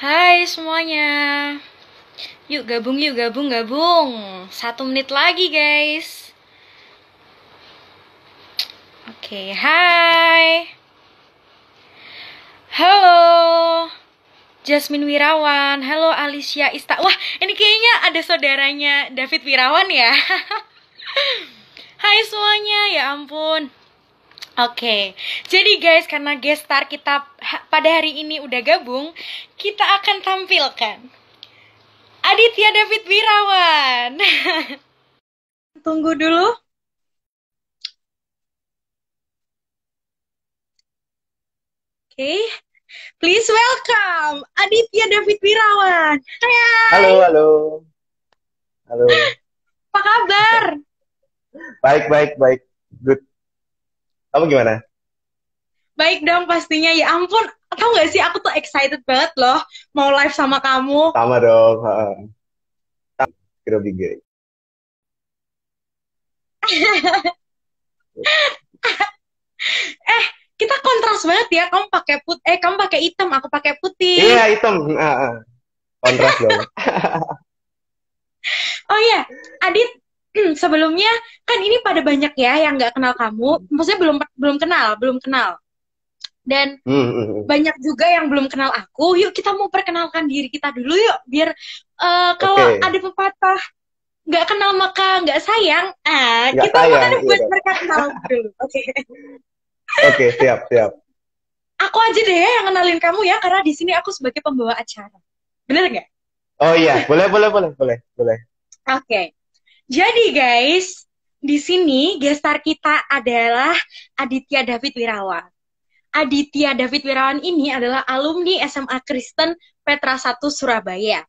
Hai semuanya. Yuk gabung yuk gabung gabung. 1 menit lagi guys. Oke, hai. Halo. Jasmine Wirawan. Halo Alicia Ista. Wah, ini kayaknya ada saudaranya David Wirawan ya. Hai semuanya, ya ampun. Oke, jadi guys, karena guest star kita pada hari ini udah gabung, kita akan tampilkan Aditya David Wirawan. Tunggu dulu. Oke, please welcome Aditya David Wirawan. Hai. Halo, halo, halo. Apa kabar? Baik, baik, baik. Good. Kamu gimana? Baik dong pastinya, ya ampun. Tahu gak sih, aku tuh excited banget loh mau live sama kamu. Sama dong. Kira bigay. Kita kontras banget ya. Kamu pakai hitam, aku pakai putih. Iya, hitam. Kontras dong. Oh iya, Adit, sebelumnya kan ini pada banyak ya yang nggak kenal kamu. Maksudnya belum belum kenal. Dan banyak juga yang belum kenal aku. Yuk kita mau perkenalkan diri kita dulu yuk, biar kalau Oke. ada pepatah nggak kenal maka nggak sayang. Nggak Kita sayang. makanya buat Iya. mereka kenal dulu. Oke. Oke, siap, siap. Aku aja deh ya yang kenalin kamu ya, karena di sini aku sebagai pembawa acara. Bener nggak? Oh iya, boleh, boleh, boleh, boleh, boleh. Oke. Jadi guys, di sini gestar kita adalah Aditya David Wirawan. Aditya David Wirawan ini adalah alumni SMA Kristen Petra 1 Surabaya.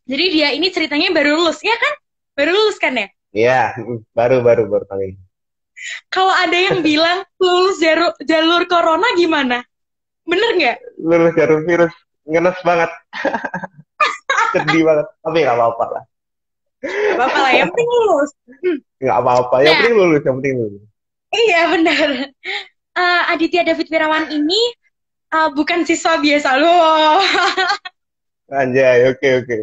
Jadi dia ini ceritanya baru lulus, ya kan? Baru lulus kan ya? Iya, baru kali ini. Kalau ada yang bilang lulus jalur corona gimana? Bener nggak? Lulus jarum virus. Ngenes banget. Sedih banget. Tapi nggak apa-apa lah. Gak apa-apa lah, yang penting lulus. Nggak apa-apa. Yang Nah, penting lulus, yang penting lulus. iya benar. Aditya David Wirawan ini bukan siswa biasa loh. Anjay, oke, oke.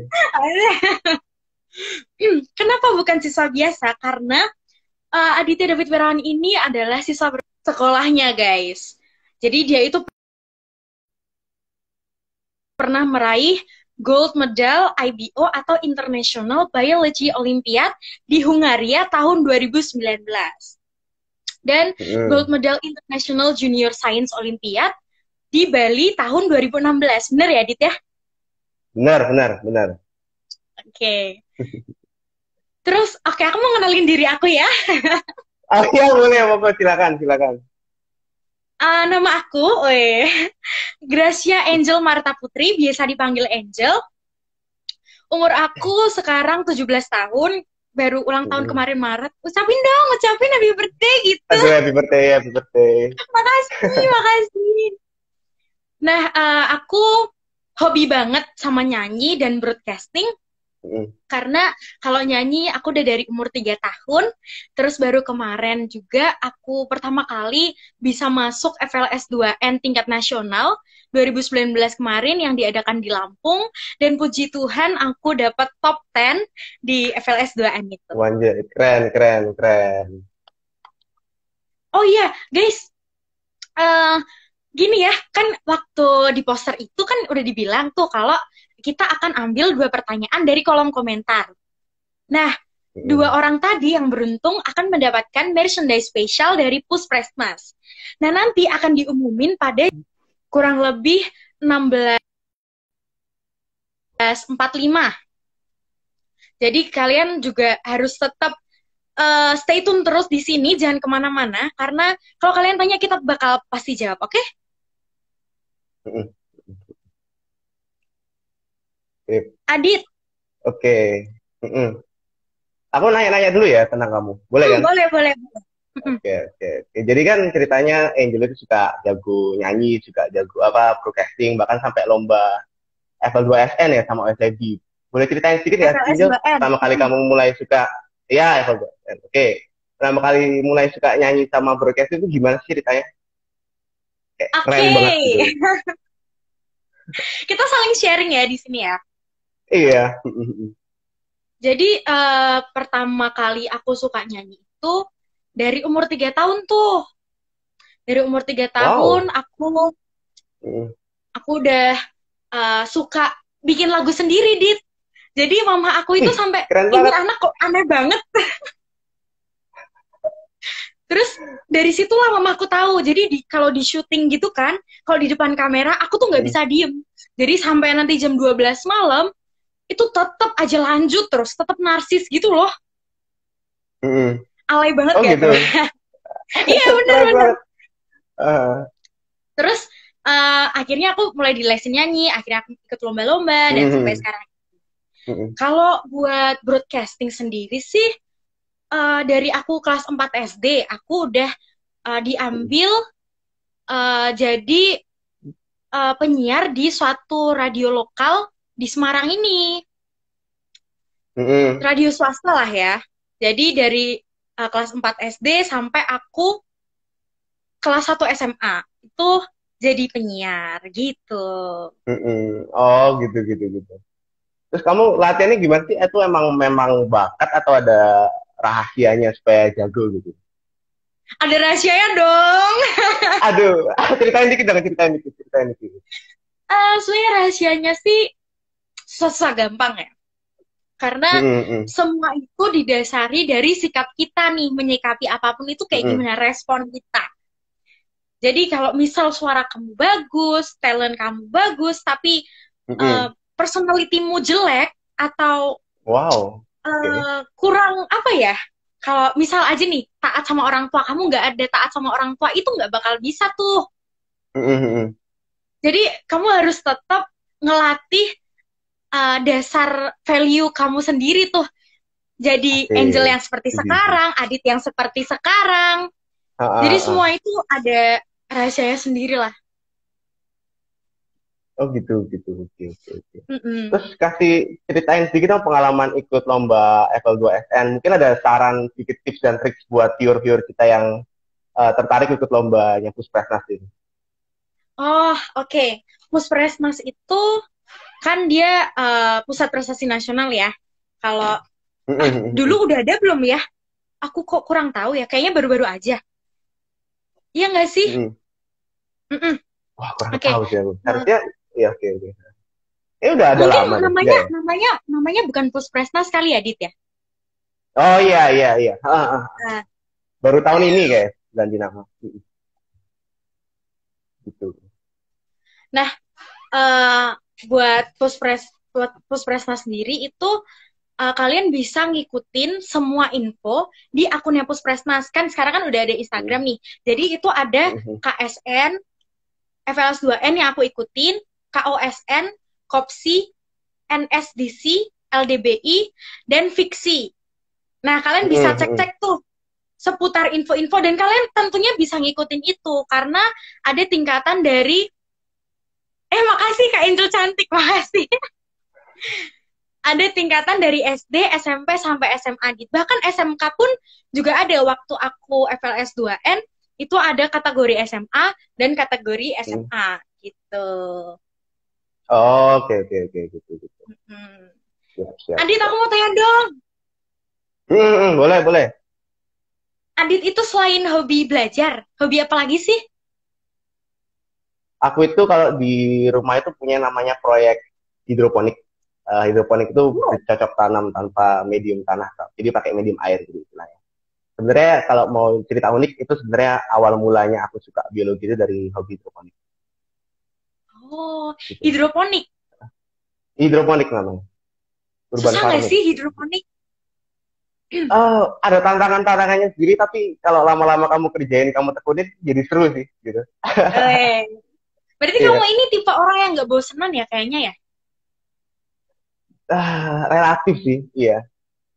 Kenapa bukan siswa biasa? Karena Aditya David Wirawan ini adalah siswa sekolahnya, guys. Jadi dia itu pernah meraih gold medal IBO atau International Biology Olympiad di Hungaria tahun 2019. Dan gold medal International Junior Science Olympiad di Bali tahun 2016. Bener ya, Adit ya? Benar, benar, benar. Oke. Terus, aku mau ngenalin diri aku ya. Ah, iya, boleh, pokoknya silakan, silakan. Nama aku, Gracia Angel Marta Putri, biasa dipanggil Angel. Umur aku sekarang 17 tahun, baru ulang tahun kemarin Maret. Ucapin dong, ucapin happy birthday gitu. Aduh, happy birthday, happy birthday. Makasih, makasih. Nah, aku hobi banget sama nyanyi dan broadcasting. Karena kalau nyanyi aku udah dari umur 3 tahun, terus baru kemarin juga aku pertama kali bisa masuk FLS 2N tingkat nasional 2019 kemarin yang diadakan di Lampung, dan puji Tuhan aku dapat top 10 di FLS 2N itu. Wanjir, keren, keren, keren. Oh iya, guys, gini ya, kan waktu di poster itu kan udah dibilang tuh kalau kita akan ambil 2 pertanyaan dari kolom komentar. Nah, 2 orang tadi yang beruntung akan mendapatkan merchandise spesial dari Puspresmas. Nah, nanti akan diumumin pada kurang lebih 16.45. Jadi kalian juga harus tetap stay tune terus di sini, jangan kemana-mana, karena kalau kalian tanya kita bakal pasti jawab, oke? Adit. Oke. Aku nanya-nanya dulu ya tentang kamu. Boleh kan? Boleh, boleh. Oke, oke. Jadi kan ceritanya Angel itu suka jago nyanyi, juga jago apa broadcasting, bahkan sampai lomba Level 2 SN ya sama OSID. Boleh ceritain sedikit ya, Angel? Pertama kali kamu mulai suka, ya Level 2 SN. Oke. Pertama kali mulai suka nyanyi sama broadcasting itu gimana sih ceritanya? Kayak keren banget gitu. Kita saling sharing ya di sini ya. Iya. Jadi pertama kali aku suka nyanyi itu dari umur 3 tahun tuh. Dari umur 3 tahun Wow. aku udah suka bikin lagu sendiri, Dit. Jadi mama aku itu Ih, sampai, keren ini banget. anak kok aneh banget. Terus dari situlah mama aku tahu. Jadi kalau di syuting gitu kan, kalau di depan kamera, aku tuh nggak bisa diem. Jadi sampai nanti jam 12 malam, itu tetap aja lanjut terus, tetap narsis gitu loh. Alay banget Oh gak gitu. tuh? Iya, Keren bener-bener. banget. Ah, Terus akhirnya aku mulai dilesin nyanyi, akhirnya aku ikut lomba-lomba, dan sampai mm, sekarang. mm, Kalau buat broadcasting sendiri sih, dari aku kelas 4 SD, aku udah diambil jadi penyiar di suatu radio lokal di Semarang ini. mm. Radio swasta lah ya. Jadi dari kelas 4 SD sampai aku kelas 1 SMA. Itu jadi penyiar gitu. Oh gitu gitu gitu. Terus kamu latihannya gimana sih? Itu emang memang bakat atau ada rahasianya supaya jago gitu? Ada rahasianya dong. Aduh, ceritain dikit dong, ceritain dikit, ceritain dikit. Sebenarnya rahasianya sih susah gampang ya. Karena Mm, mm, semua itu didasari dari sikap kita nih, menyikapi apapun itu kayak mm, gimana respon kita. Jadi kalau misal suara kamu bagus, talent kamu bagus, tapi mm, mm. personalitimu jelek atau Wow, oke. kurang apa ya? Kalau misal aja nih taat sama orang tua, kamu nggak ada taat sama orang tua, itu nggak bakal bisa tuh. Mm, mm, mm. Jadi kamu harus tetap ngelatih dasar value kamu sendiri tuh. Jadi Angel Asik. yang seperti Setuju. sekarang, Adit yang seperti sekarang. Ah, Jadi ah, ah. semua itu ada rahasianya sendiri lah. Oh gitu, gitu, oke, oke, oke. Mm-mm. Terus kasih ceritain sedikit dong pengalaman ikut lomba Level 2 SN. Mungkin ada saran sedikit tips dan trik buat viewer-viewer kita yang tertarik ikut lombanya Puspresnas ini. Oh, oke. Puspresmas itu kan dia pusat prestasi nasional ya. Kalau dulu udah ada belum ya? Aku kok kurang tahu ya. Kayaknya baru-baru aja. Iya nggak sih? Mm-mm. Wah, kurang Oke. tahu sih aku. Eh, Harusnya, ya oke, oke. Udah ada Mungkin lama deh, enggak namanya ya? namanya namanya bukan Puspresnas kali ya, Dit ya? Oh iya, iya, iya. Nah, Baru tahun ini kayak ganti nama. Gitu. nah, eh, buat Puspresnas sendiri itu kalian bisa ngikutin semua info di akunnya Puspresnas. Kan sekarang kan udah ada Instagram nih. Jadi itu ada KSN, FLS 2N yang aku ikutin, KOSN, KOPSI, NSDC, LDBI, dan Fiksi. Nah, kalian bisa cek-cek tuh seputar info-info dan kalian tentunya bisa ngikutin itu karena ada tingkatan dari makasih Kak Indro cantik, makasih. Ada tingkatan dari SD, SMP sampai SMA gitu. Bahkan SMK pun juga ada waktu aku FLS 2N itu ada kategori SMA dan kategori SMA gitu. Oh, oke, oke, oke, gitu, gitu. Hmm. Siap, siap, Adit, aku siap. mau tanya dong. Boleh, boleh. Adit itu selain hobi belajar, hobi apa lagi sih? Aku itu kalau di rumah itu punya namanya proyek hidroponik. Hidroponik itu Oh, bercocok tanam tanpa medium tanah, Kak. Jadi pakai medium air gitu istilahnya. Sebenarnya kalau mau cerita unik itu sebenarnya awal mulanya aku suka biologi itu dari hobi hidroponik. oh, Gitu. hidroponik. Hidroponik namanya, urban Susah nggak farming. sih hidroponik? Ada tantangan-tantangannya sendiri, tapi kalau lama-lama kamu kerjain, kamu tekunin, jadi seru sih, gitu. Eh, Berarti kamu Iya. ini tipe orang yang nggak bosenan ya kayaknya ya? Relatif sih, iya.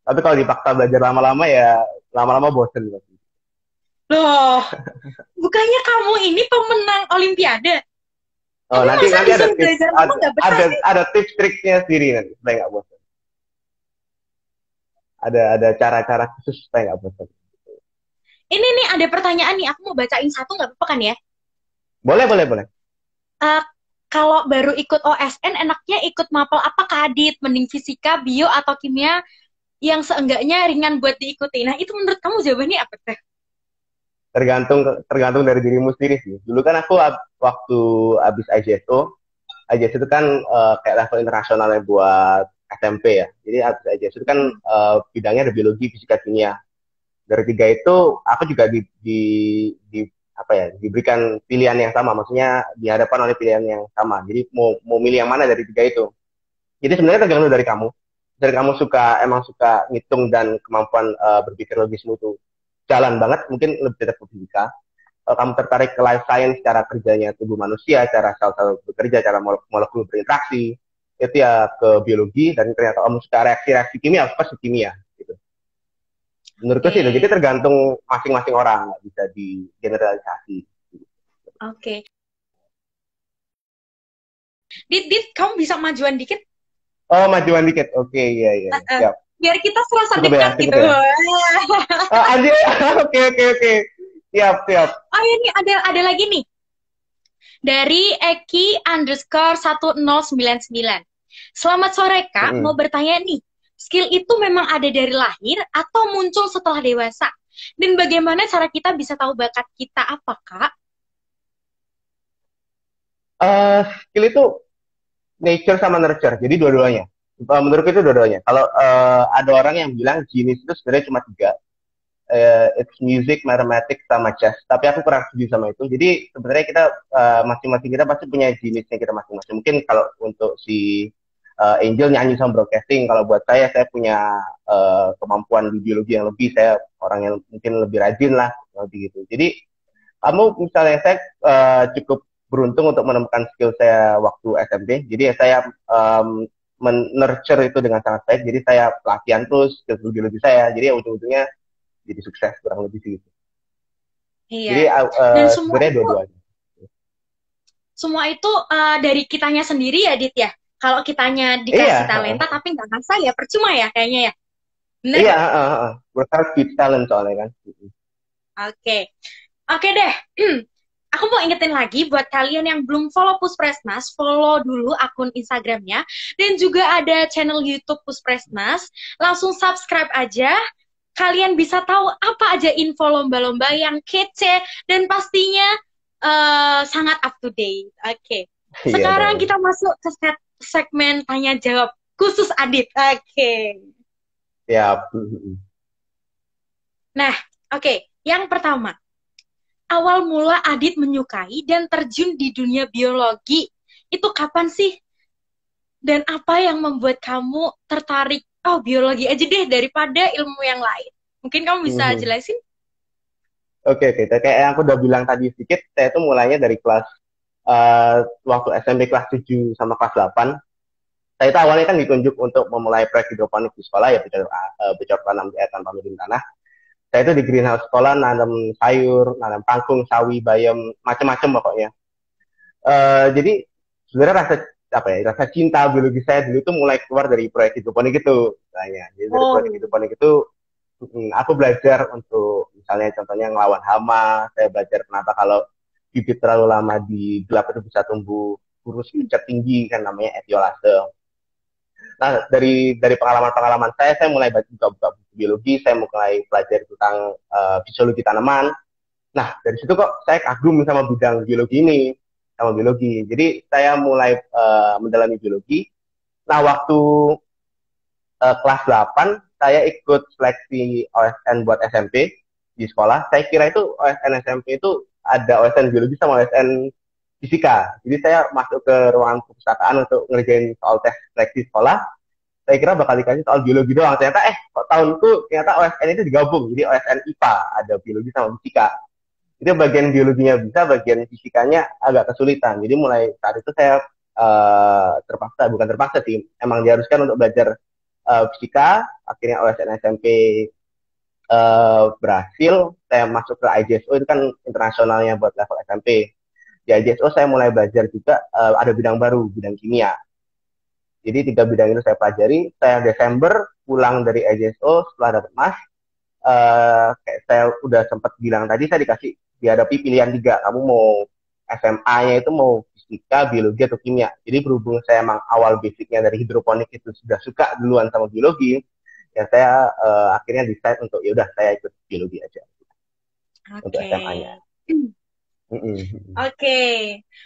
Tapi kalau dipaksa belajar lama-lama ya, lama-lama bosen. Loh, bukannya kamu ini pemenang Olimpiade? Oh, Tapi nanti masa nanti ada disuruh tips, belajar lama nggak betah ada sih? ada tips triknya sendiri nanti supaya nggak bosan. Ada cara-cara khusus supaya nggak bosan. Ini nih ada pertanyaan nih, aku mau bacain satu nggak apa-apa kan ya? Boleh, boleh, boleh. Eh, kalau baru ikut OSN enaknya ikut mapel apa Kak Adit? Mending fisika, bio, atau kimia yang seenggaknya ringan buat diikuti. Nah, itu menurut kamu jawabannya apa teh? Tergantung dari dirimu sendiri sih. Dulu kan aku waktu abis IJSO, IJSO itu kan kayak level internasionalnya buat SMP ya. Jadi abis IJSO itu kan bidangnya ada biologi, fisika, kimia. Dari tiga itu aku juga di apa ya, diberikan pilihan yang sama, maksudnya dihadapkan oleh pilihan yang sama. Jadi mau milih yang mana dari tiga itu. Jadi sebenarnya tergantung dari kamu. Dari kamu emang suka ngitung dan kemampuan berpikir logismu itu jalan banget, mungkin lebih cocok ke fisika. Kalau kamu tertarik ke life science, cara kerjanya tubuh manusia, cara sel-sel bekerja, cara molekul berinteraksi, itu ya ke biologi. Dan ternyata kamu suka reaksi-reaksi kimia, pasti kimia. Gitu. Menurutku sih itu. Jadi tergantung masing-masing orang, nggak bisa digeneralisasi. Oke. Dit, kamu bisa majuan dikit? Oh, majuan dikit. Oke, iya. Siap. Biar kita serasa cukup dekat ya, gitu. Ya. Anjir, oke. Siap. Oh ini ada lagi nih. Dari Eki_1099. Selamat sore Kak, mau bertanya nih. Skill itu memang ada dari lahir atau muncul setelah dewasa? Dan bagaimana cara kita bisa tahu bakat kita apa, Kak? Skill itu nature sama nurture, jadi dua-duanya. Menurutku itu dua-duanya. Kalau ada orang yang bilang genius itu sebenarnya cuma tiga, it's music, mathematics, sama chess. Tapi aku kurang setuju sama itu. Jadi sebenarnya kita masing-masing kita pasti punya jenisnya kita masing-masing. Mungkin kalau untuk si Angel nyanyi sama broadcasting, kalau buat saya punya kemampuan di biologi yang lebih. Saya orang yang mungkin lebih rajin lah, lebih gitu. Jadi kamu misalnya saya cukup beruntung untuk menemukan skill saya waktu SMP. Jadi saya men-nurture itu dengan sangat baik. Jadi saya pelatihan terus skill biologi saya. Jadi ujung-ujungnya jadi sukses kurang lebih segitu. Iya. Jadi dan sebenarnya dua-duanya. Semua itu dari kitanya sendiri ya, Dit ya. Kalau kitanya dikasih talenta tapi nggak ngasah ya percuma ya kayaknya ya. Bener? Iya, berkat speech talent soalnya kan. Oke deh. Aku mau ingetin lagi buat kalian yang belum follow Puspresmas, follow dulu akun Instagramnya dan juga ada channel YouTube Puspresmas. Langsung subscribe aja. Kalian bisa tahu apa aja info lomba-lomba yang kece dan pastinya sangat up to date. Oke. Sekarang kita masuk ke segmen tanya jawab khusus Adit. Oke. Siap. Nah, oke. Yang pertama, awal mula Adit menyukai dan terjun di dunia biologi itu kapan sih? Dan apa yang membuat kamu tertarik? Oh, biologi aja deh daripada ilmu yang lain. Mungkin kamu bisa jelasin? Oke. Kayak yang aku udah bilang tadi sedikit, saya itu mulainya dari kelas waktu SMP kelas 7 sama kelas 8. Saya itu awalnya kan ditunjuk untuk memulai proyek hidroponik di sekolah, ya bocor tanam di air tanpa miring tanah. Saya itu di greenhouse sekolah nanam sayur, nanam kangkung, sawi, bayam, macam-macam pokoknya. Jadi sebenarnya rasa cinta biologi saya dulu itu mulai keluar dari proyek hidroponik itu. Jadi dari proyek hidroponik itu aku belajar untuk misalnya contohnya ngelawan hama. Saya belajar kenapa kalau bibit terlalu lama di gelap itu bisa tumbuh kurus puncak tinggi, kan namanya etiolase. Nah, dari pengalaman-pengalaman saya mulai buka buku biologi, saya mulai pelajari tentang fisiologi tanaman. Nah, dari situ kok saya kagum sama bidang biologi ini, sama biologi. Jadi, saya mulai mendalami biologi. Nah, waktu kelas 8, saya ikut seleksi OSN buat SMP di sekolah. Saya kira itu OSN SMP itu ada OSN biologi sama OSN fisika. Jadi saya masuk ke ruangan perpustakaan untuk ngerjain soal tes seleksi sekolah. Saya kira bakal dikasih soal biologi doang. Ternyata kok tahunku ternyata OSN itu digabung. Jadi OSN IPA, ada biologi sama fisika. Itu bagian biologinya bisa, bagian fisikanya agak kesulitan. Jadi mulai saat itu saya bukan terpaksa sih, emang diharuskan untuk belajar fisika. Akhirnya OSN SMP berhasil. Saya masuk ke IJSO, itu kan internasionalnya buat level SMP. Di IJSO saya mulai belajar juga ada bidang baru, bidang kimia. Jadi 3 bidang itu saya pelajari. Saya Desember pulang dari IJSO setelah dapat emas. Kayak saya udah sempat bilang tadi, saya dihadapi pilihan 3. Kamu mau SMA-nya itu mau fisika, biologi atau kimia. Jadi berhubung saya emang awal basicnya dari hidroponik itu sudah suka duluan sama biologi, ya saya akhirnya decide untuk ya udah saya ikut biologi aja untuk Oke. SMA-nya. Oke.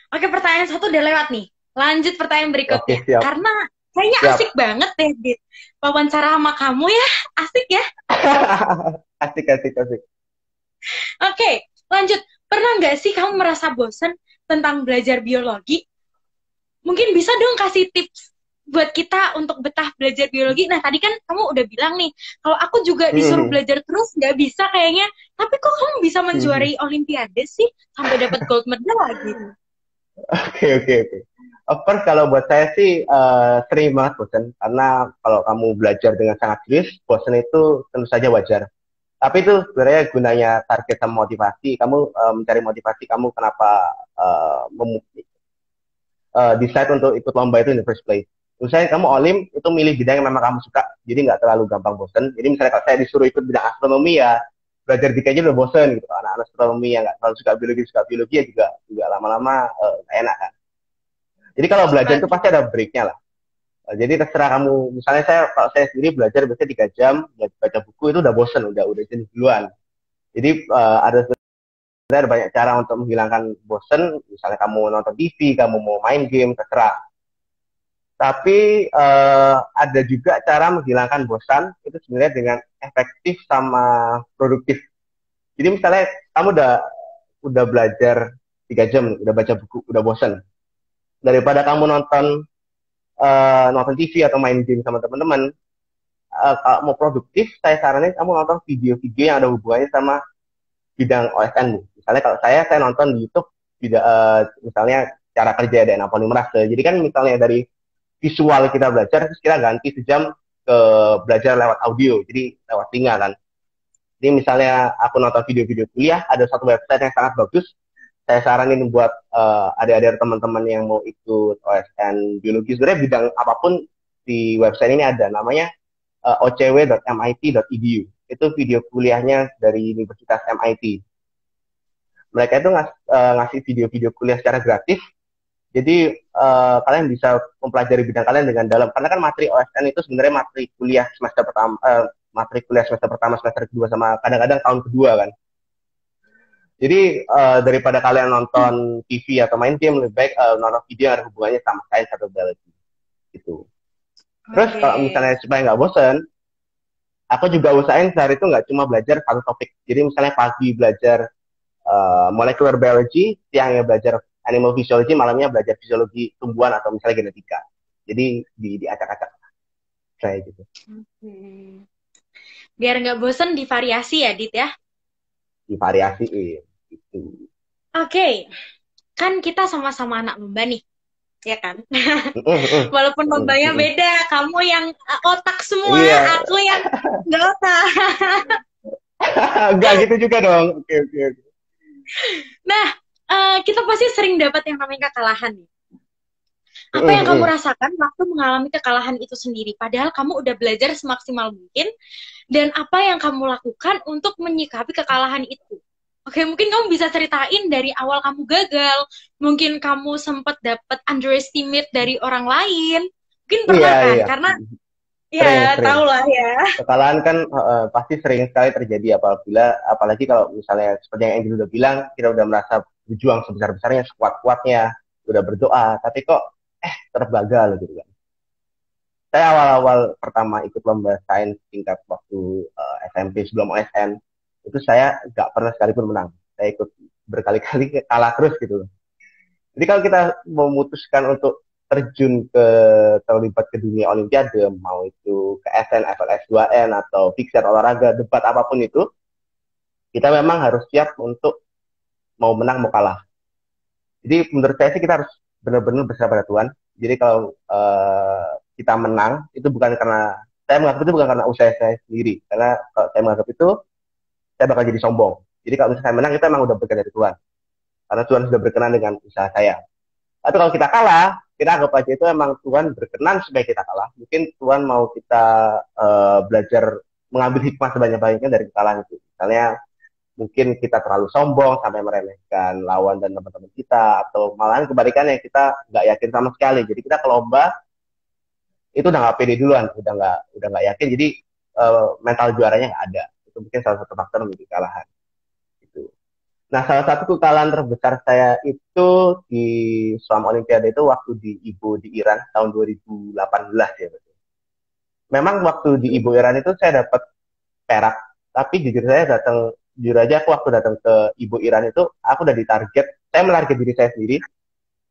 Oke, pertanyaan satu udah lewat nih. Lanjut pertanyaan Oke, berikutnya. siap. Karena kayaknya Siap. asik banget deh, Dit. Wawancara sama kamu ya. Asik ya. Asik, asik, asik. Oke, lanjut. Pernah nggak sih kamu merasa bosan tentang belajar biologi? Mungkin bisa dong kasih tips buat kita untuk betah belajar biologi. Nah, tadi kan kamu udah bilang nih, kalau aku juga disuruh belajar terus nggak bisa kayaknya. Tapi kok kamu bisa menjuarai Olimpiade sih sampai dapat gold medal lagi? Oke, oke, oke. Of course, kalau buat saya sih sering banget bosan. Karena kalau kamu belajar dengan sangat serius, bosan itu tentu saja wajar. Tapi itu sebenarnya gunanya target sama motivasi. Kamu mencari motivasi kamu kenapa decide untuk ikut lomba itu in the first place. Misalnya kamu olim, itu milih bidang yang memang kamu suka. Jadi nggak terlalu gampang bosan. Jadi misalnya kalau saya disuruh ikut bidang astronomi ya, belajar dikit aja udah bosan gitu. Anak-anak astronomi yang nggak terlalu suka biologi ya juga lama-lama enak kan. Jadi kalau belajar itu pasti ada breaknya lah. Jadi terserah kamu. Misalnya kalau saya sendiri belajar biasanya 3 jam, baca buku itu udah bosan, udah jenuh duluan. Jadi ada banyak cara untuk menghilangkan bosan. Misalnya kamu nonton TV, kamu mau main game, terserah. Tapi ada juga cara menghilangkan bosan itu sebenarnya dengan efektif sama produktif. Jadi misalnya kamu udah belajar 3 jam, udah baca buku, udah bosan. Daripada kamu nonton TV atau main game sama teman-teman, kalau mau produktif, saya saranin kamu nonton video-video yang ada hubungannya sama bidang OSN. Misalnya kalau saya nonton di YouTube, misalnya cara kerja DNA polimerase. Jadi kan misalnya dari visual kita belajar, terus kita ganti sejam ke belajar lewat audio, jadi lewat telinga kan. Jadi misalnya aku nonton video-video kuliah, ada satu website yang sangat bagus, saya saranin buat adik-adik teman-teman yang mau ikut OSN biologi, sebenarnya bidang apapun di website ini ada, namanya ocw.mit.edu. Itu video kuliahnya dari Universitas MIT. Mereka itu ngasih video-video kuliah secara gratis. Jadi kalian bisa mempelajari bidang kalian dengan dalam. Karena kan materi OSN itu sebenarnya materi kuliah semester pertama, semester kedua, sama kadang-kadang tahun kedua kan. Jadi daripada kalian nonton TV atau main game, lebih baik nonton video yang ada hubungannya sama sains atau biologi. Gitu. Terus kalau misalnya supaya nggak bosen, aku juga usahain sehari itu nggak cuma belajar satu topik. Jadi misalnya pagi belajar molecular biology, siangnya belajar animal physiology, malamnya belajar fisiologi tumbuhan atau misalnya genetika. Jadi diacak-acak. Kayak gitu. Biar nggak bosen, divariasi ya, Dit ya? Divariasiin. Gitu. Oke. Kan kita sama-sama anak lomba nih. Ya kan? Walaupun lombanya beda, kamu yang otak semua, aku yang nggak otak. Enggak gitu juga dong. Oke. Nah, kita pasti sering dapat yang namanya kekalahan nih. Apa yang kamu rasakan waktu mengalami kekalahan itu sendiri? Padahal kamu udah belajar semaksimal mungkin, dan apa yang kamu lakukan untuk menyikapi kekalahan itu? Oke, mungkin kamu bisa ceritain dari awal kamu gagal, mungkin kamu sempat dapat underestimate dari orang lain, mungkin pernah kan? Iya. Karena sering. Tahu lah ya. Kekalahan kan pasti sering sekali terjadi, apalagi kalau misalnya seperti yang Angel udah bilang, kita udah merasa berjuang sebesar-besarnya, sekuat-kuatnya, udah berdoa, tapi kok terbagal gitu kan. Saya awal-awal pertama ikut lomba sains tingkat waktu SMP sebelum OSN, itu saya nggak pernah sekalipun menang. Saya ikut berkali-kali kalah terus gitu. Jadi kalau kita memutuskan untuk terlibat ke dunia Olimpiade, mau itu ke SN, FLS 2N, atau fixer olahraga, debat apapun itu, kita memang harus siap untuk mau menang, mau kalah. Jadi menurut saya sih kita harus benar-benar berserah pada Tuhan. Jadi kalau kita menang, itu bukan karena, saya menganggap itu bukan karena usaha saya sendiri. Karena kalau saya menganggap itu, saya bakal jadi sombong. Jadi kalau misalnya saya menang, itu memang udah berkenan dari Tuhan. Karena Tuhan sudah berkenan dengan usaha saya. Tapi kalau kita kalah, kita anggap aja itu emang Tuhan berkenan supaya kita kalah. Mungkin Tuhan mau kita belajar mengambil hikmah sebanyak-banyaknya dari kesalahan itu. Misalnya mungkin kita terlalu sombong sampai meremehkan lawan dan teman-teman kita, atau malahan kebalikannya kita nggak yakin sama sekali. Jadi kita ke lomba itu udah nggak pede duluan, udah nggak yakin. Jadi mental juaranya nggak ada. Itu mungkin salah satu faktor menjadi kekalahan. Gitu. Nah, salah satu kekalahan terbesar saya itu di selama Olimpiade itu waktu di Ibo di Iran tahun 2018 ya. Memang waktu di Ibo Iran itu saya dapat perak, tapi jujur aja aku waktu datang ke Ibu Iran itu aku udah ditarget, saya menarget diri saya sendiri,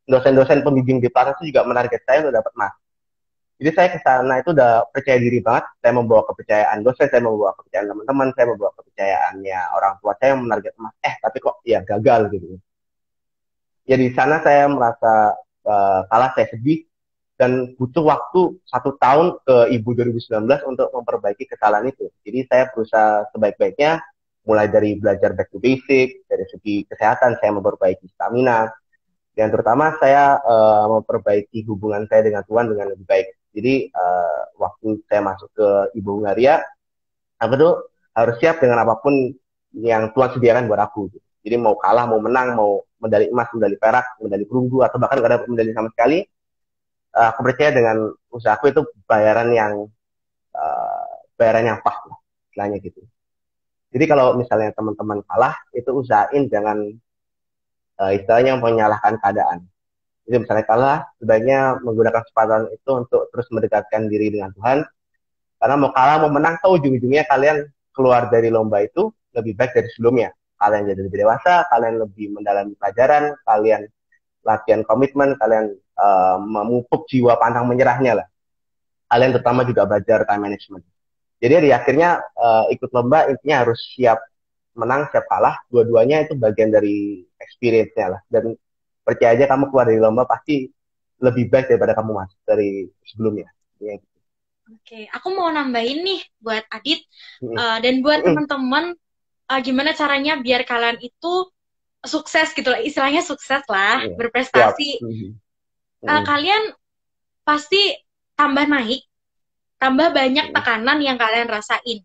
dosen-dosen pembimbing di kelas itu juga menarget saya untuk dapat emas. Jadi saya ke sana itu udah percaya diri banget, saya membawa kepercayaan dosen, saya membawa kepercayaan teman-teman, saya membawa kepercayaannya orang tua saya yang menarget emas, tapi kok ya gagal gitu. Ya di sana saya merasa kalah, saya sedih, dan butuh waktu 1 tahun ke Ibu 2019 untuk memperbaiki kesalahan itu. Jadi saya berusaha sebaik-baiknya, mulai dari belajar back to basic, dari segi kesehatan saya memperbaiki stamina, dan terutama saya memperbaiki hubungan saya dengan Tuhan dengan lebih baik. Jadi waktu saya masuk ke Ibu Hungaria, aku tuh harus siap dengan apapun yang Tuhan sediakan buat aku. Jadi mau kalah, mau menang, mau medali emas, medali perak, medali perunggu, atau bahkan gak ada medali sama sekali, aku percaya dengan usahaku itu bayaran yang pas lah, istilahnya gitu. Jadi kalau misalnya teman-teman kalah, itu usahain jangan istilahnya menyalahkan keadaan. Jadi misalnya kalah, sebaiknya menggunakan kesempatan itu untuk terus mendekatkan diri dengan Tuhan. Karena mau kalah, mau menang, tahu ujung-ujungnya kalian keluar dari lomba itu lebih baik dari sebelumnya. Kalian jadi lebih dewasa, kalian lebih mendalami pelajaran, kalian latihan komitmen, kalian memupuk jiwa pantang menyerahnya lah. Kalian terutama juga belajar time management. Jadi di akhirnya ikut lomba intinya harus siap menang, siap kalah. Dua-duanya itu bagian dari experience-nya lah. Dan percaya aja kamu keluar dari lomba pasti lebih baik daripada kamu masuk dari sebelumnya. Ya. Oke, aku mau nambahin nih buat Adit dan buat teman-teman gimana caranya biar kalian itu sukses gitu lah, istilahnya sukses lah, berprestasi. Kalian pasti tambah naik, tambah banyak tekanan yang kalian rasain.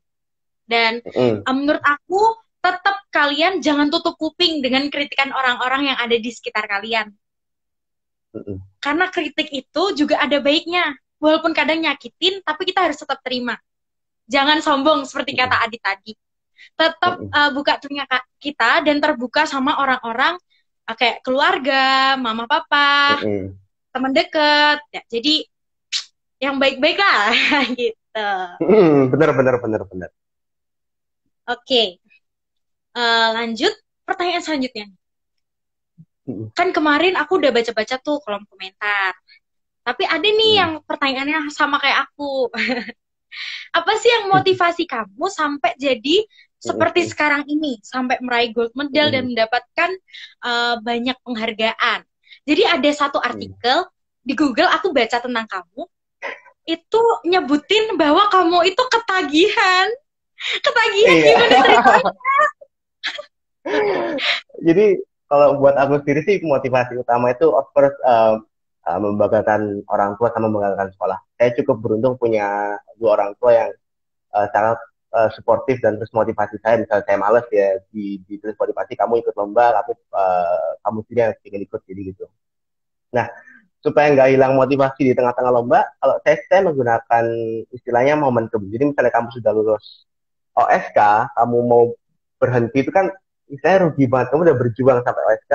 Dan menurut aku tetap kalian jangan tutup kuping dengan kritikan orang-orang yang ada di sekitar kalian. Karena kritik itu juga ada baiknya. Walaupun kadang nyakitin, tapi kita harus tetap terima. Jangan sombong seperti kata Adit tadi. Tetap buka telinga kita dan terbuka sama orang-orang kayak keluarga, mama papa, teman dekat. Ya, jadi yang baik-baik lah gitu. Benar. Oke. Lanjut pertanyaan selanjutnya. Kan kemarin aku udah baca-baca tuh kolom komentar. Tapi ada nih yang pertanyaannya sama kayak aku. Apa sih yang motivasi kamu sampai jadi seperti sekarang ini, sampai meraih gold medal dan mendapatkan banyak penghargaan? Jadi ada satu artikel di Google aku baca tentang kamu, itu nyebutin bahwa kamu itu ketagihan. Gimana ceritanya? Jadi kalau buat aku sendiri sih motivasi utama itu of course membanggakan orang tua sama membanggakan sekolah. Saya cukup beruntung punya dua orang tua yang sangat suportif dan terus motivasi saya. Misalnya saya males ya di terus motivasi, kamu ikut lomba, tapi kamu sendiri yang ingin ikut, jadi gitu. Nah, supaya nggak hilang motivasi di tengah-tengah lomba, kalau saya menggunakan istilahnya momentum. Jadi misalnya kamu sudah lulus OSK, kamu mau berhenti itu kan istilahnya rugi banget. Kamu udah berjuang sampai OSK,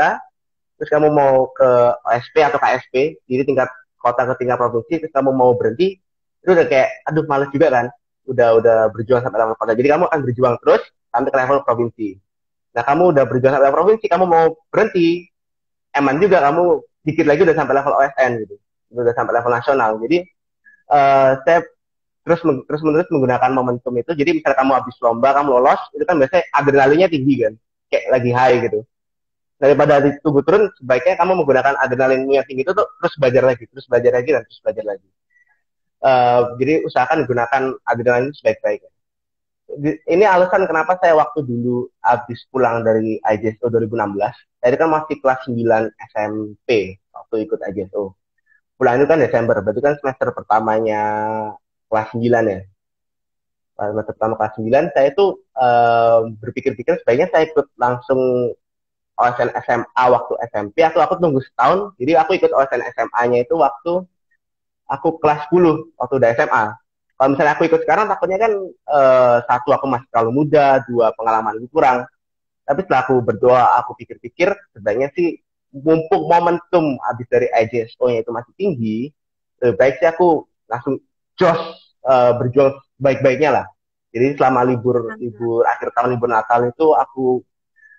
terus kamu mau ke OSP atau KSP, jadi tingkat kota ke tingkat provinsi, terus kamu mau berhenti, itu udah kayak, aduh males juga kan, udah berjuang sampai level kota, jadi kamu akan berjuang terus sampai ke level provinsi. Nah, kamu udah berjuang sampai level provinsi, kamu mau berhenti, eman juga kamu dikit lagi udah sampai level OSN gitu, udah sampai level nasional. Jadi saya terus menerus menggunakan momentum itu. Jadi misalnya kamu habis lomba, kamu lolos, itu kan biasanya adrenalinnya tinggi kan, kayak lagi high gitu. Daripada ditunggu turun, sebaiknya kamu menggunakan adrenalin yang tinggi itu tuh terus belajar lagi, dan terus belajar lagi. Jadi usahakan gunakan adrenalin itu sebaik-baiknya. Ini alasan kenapa saya waktu dulu habis pulang dari IJSO 2016, saya kan masih kelas 9 SMP waktu ikut IJSO. Pulang itu kan Desember, berarti kan semester pertamanya kelas 9 ya. semester pertama kelas 9 saya itu berpikir-pikir sebaiknya saya ikut langsung OSN SMA waktu SMP atau aku tunggu setahun. Jadi aku ikut OSN SMA-nya itu waktu aku kelas 10 waktu udah SMA. Kalau misalnya aku ikut sekarang takutnya kan satu aku masih terlalu muda, dua pengalaman kurang. Tapi setelah aku berdoa, aku pikir-pikir sebenarnya sih mumpung momentum habis dari IJSO-nya itu masih tinggi, lebih baik sih aku langsung jos berjuang baik-baiknya lah. Jadi selama libur akhir tahun, libur Natal itu aku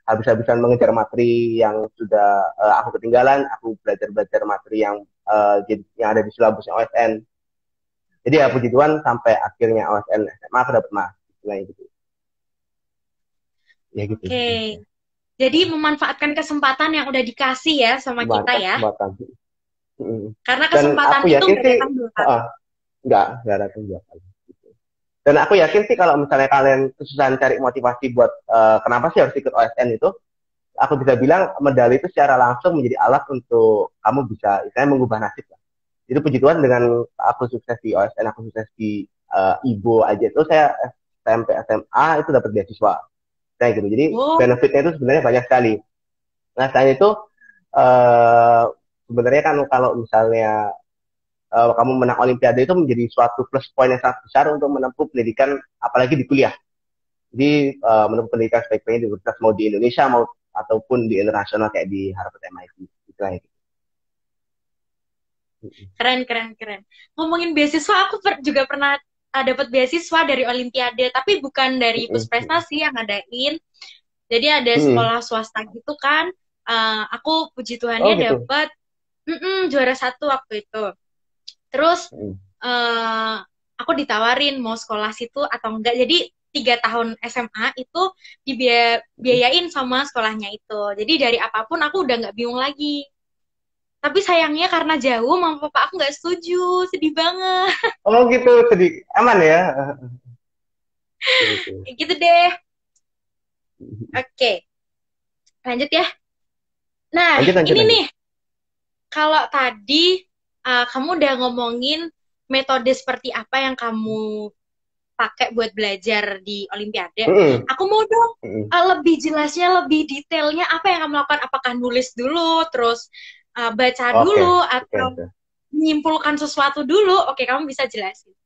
habis-habisan mengejar materi yang sudah aku ketinggalan, aku belajar materi yang ada di silabusnya OSN. Jadi ya puji Tuhan sampai akhirnya OSN SMA aku dapat mas, gitu. Ya gitu. Oke. Jadi memanfaatkan kesempatan yang udah dikasih ya sama kita ya. Karena kesempatan itu nggak datang dua kali. Nggak datang dua kali. Dan aku yakin sih kalau misalnya kalian kesusahan cari motivasi buat kenapa sih harus ikut OSN itu, aku bisa bilang medali itu secara langsung menjadi alat untuk kamu bisa istilahnya mengubah nasib lah. Jadi puji Tuhan dengan aku sukses di OSN, aku sukses di IBO aja itu saya SMP SMA itu dapat beasiswa. Kayak gitu. Jadi benefitnya itu sebenarnya banyak sekali. Nah, selain itu sebenarnya kan kalau misalnya kamu menang Olimpiade itu menjadi suatu plus poin yang sangat besar untuk menempuh pendidikan, apalagi di kuliah. Jadi menempuh pendidikan sebaik-baiknya di universitas mau di Indonesia mau ataupun di internasional kayak di Harvard MIT. Gitu. Keren. Ngomongin beasiswa, aku juga pernah dapat beasiswa dari Olimpiade, tapi bukan dari Pusprestasi yang ngadain. Jadi ada sekolah swasta gitu kan. Aku puji Tuhannya gitu. Dapat juara 1 waktu itu. Terus aku ditawarin mau sekolah situ atau enggak. Jadi 3 tahun SMA itu dibiayain sama sekolahnya itu. Jadi dari apapun aku udah nggak bingung lagi. Tapi sayangnya karena jauh, mama papa aku nggak setuju, sedih banget. Oh gitu, sedih. Aman ya? Gitu deh. Oke. Lanjut ya. Nah, lanjut. Nih. Kalau tadi kamu udah ngomongin metode seperti apa yang kamu pakai buat belajar di Olimpiade. Aku mau dong lebih jelasnya, lebih detailnya apa yang kamu lakukan. Apakah nulis dulu, terus baca dulu, atau menyimpulkan sesuatu dulu? Oke, kamu bisa jelasin.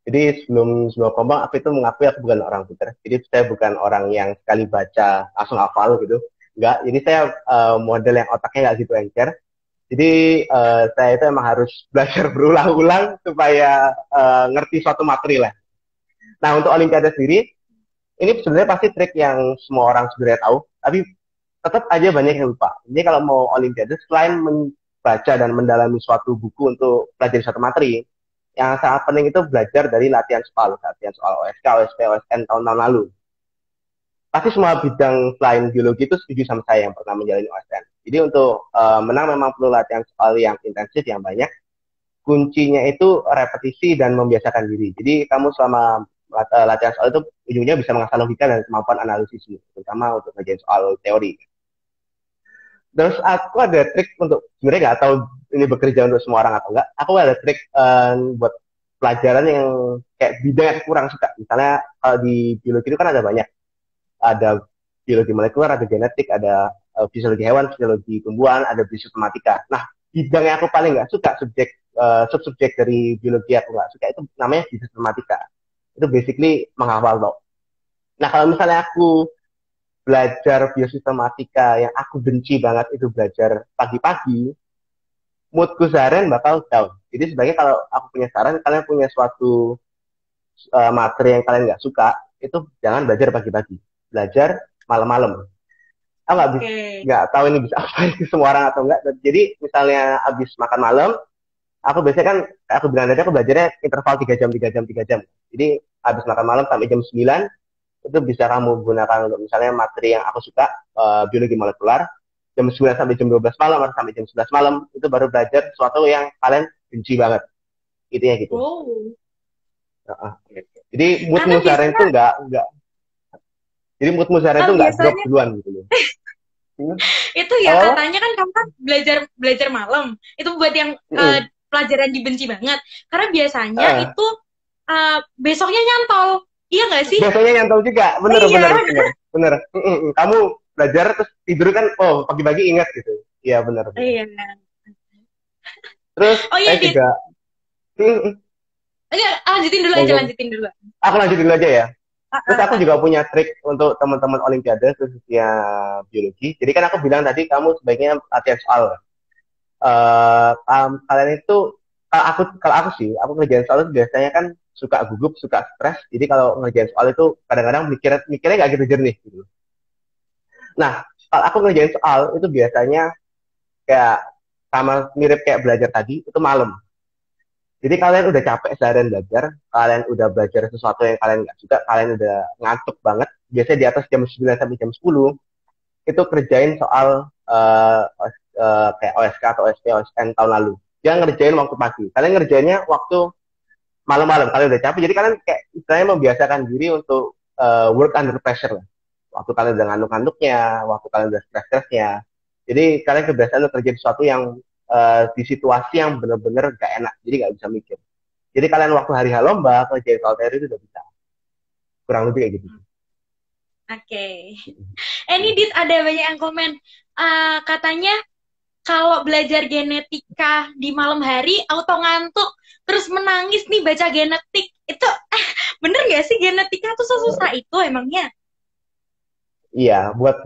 Jadi sebelum ngomong, aku itu mengakui aku bukan orang pintar. Jadi saya bukan orang yang sekali baca langsung hafal gitu. Enggak, jadi saya model yang otaknya nggak gitu encer. Jadi saya itu emang harus belajar berulang-ulang supaya ngerti suatu materi lah. Nah untuk Olimpiade sendiri, ini sebenarnya pasti trik yang semua orang sebenarnya tahu, tapi tetap aja banyak yang lupa. Jadi kalau mau Olimpiade, selain membaca dan mendalami suatu buku untuk pelajari suatu materi, yang sangat penting itu belajar dari latihan soal OSK, OSP, OSN tahun-tahun lalu. Pasti semua bidang selain biologi itu setuju sama saya yang pernah menjalani OSN. Jadi untuk menang memang perlu latihan soal yang intensif, yang banyak. Kuncinya itu repetisi dan membiasakan diri. Jadi kamu selama latihan soal itu ujungnya bisa mengasah logika dan kemampuan analisismu, terutama untuk ngerjain soal teori. Terus aku ada trik untuk, sebenarnya nggak tahu ini bekerja untuk semua orang atau enggak, aku ada trik buat pelajaran yang kayak bidang yang kurang suka. Misalnya kalau di biologi itu kan ada banyak. Ada biologi molekuler, ada genetik, ada fisiologi hewan, fisiologi tumbuhan, ada biosistematika. Nah, bidang yang aku paling nggak suka, subsubjek dari biologi aku nggak suka, itu namanya biosistematika. Itu basically menghafal loh. Nah, kalau misalnya aku belajar biosistematika yang aku benci banget itu belajar pagi-pagi, moodku seharian bakal down. Jadi sebenarnya kalau aku punya saran, kalian punya suatu materi yang kalian nggak suka, itu jangan belajar pagi-pagi. Belajar malam-malam. Aku nggak tahu ini bisa apa ke semua orang atau enggak. Jadi misalnya habis makan malam, aku biasanya kan, aku bilang tadi aku belajarnya interval 3 jam. Jadi habis makan malam sampai jam 9, itu bisa kamu gunakan untuk misalnya materi yang aku suka, biologi molekuler, jam 9 sampai jam 12 malam atau sampai jam 11 malam, itu baru belajar sesuatu yang kalian benci banget. Gitu ya gitu. Jadi moodmu seharian itu enggak. Jadi moodmu seharian itu enggak drop duluan gitu loh. Itu ya katanya kan kamu kan belajar malam. Itu buat yang pelajaran dibenci banget. Karena biasanya itu besoknya nyantol. Iya nggak sih? Biasanya nyantol juga, bener, Iya. bener, bener, bener. Kamu belajar terus tidur kan, oh pagi-pagi ingat gitu. Iya bener, bener. Iya. Terus Oh iya, saya Dit. juga, mm, mm, Enggak, lanjutin dulu aja, monggo. lanjutin dulu. Aku lanjutin dulu aja ya. Ah, Terus ah, aku ah. juga punya trik untuk teman-teman Olimpiade khususnya biologi. Jadi kan aku bilang tadi kamu sebaiknya latihan soal. Kalian itu kalau aku sih, aku ngerjain soal itu biasanya kan suka gugup, suka stres. Jadi kalau ngerjain soal itu kadang-kadang mikirnya nggak gitu jernih gitu. Nah, kalau aku ngerjain soal itu biasanya kayak sama mirip kayak belajar tadi itu malam. Jadi kalian udah capek seharian belajar, kalian udah belajar sesuatu yang kalian nggak suka, kalian udah ngantuk banget. Biasanya di atas jam 9 sampai jam 10 itu kerjain soal kayak OSK atau OSP, OSN tahun lalu. Jangan ngerjain waktu pagi. Kalian ngerjainnya waktu malam-malam. Kalian udah capek, jadi kalian kayak istilahnya membiasakan diri untuk work under pressure lah. Waktu kalian udah ngantuk-ngantuknya, waktu kalian udah stres-stresnya. Jadi kalian kebiasaan untuk kerja sesuatu yang di situasi yang benar-benar gak enak, jadi gak bisa mikir. Jadi kalian waktu hari lomba kerjain soal teori itu udah bisa. Kurang lebih kayak gitu. Oke. Ini Dit, ada banyak yang komen. Katanya kalau belajar genetika di malam hari auto ngantuk terus menangis nih baca genetik itu bener gak sih genetika tuh sesusah itu emangnya? Iya, buat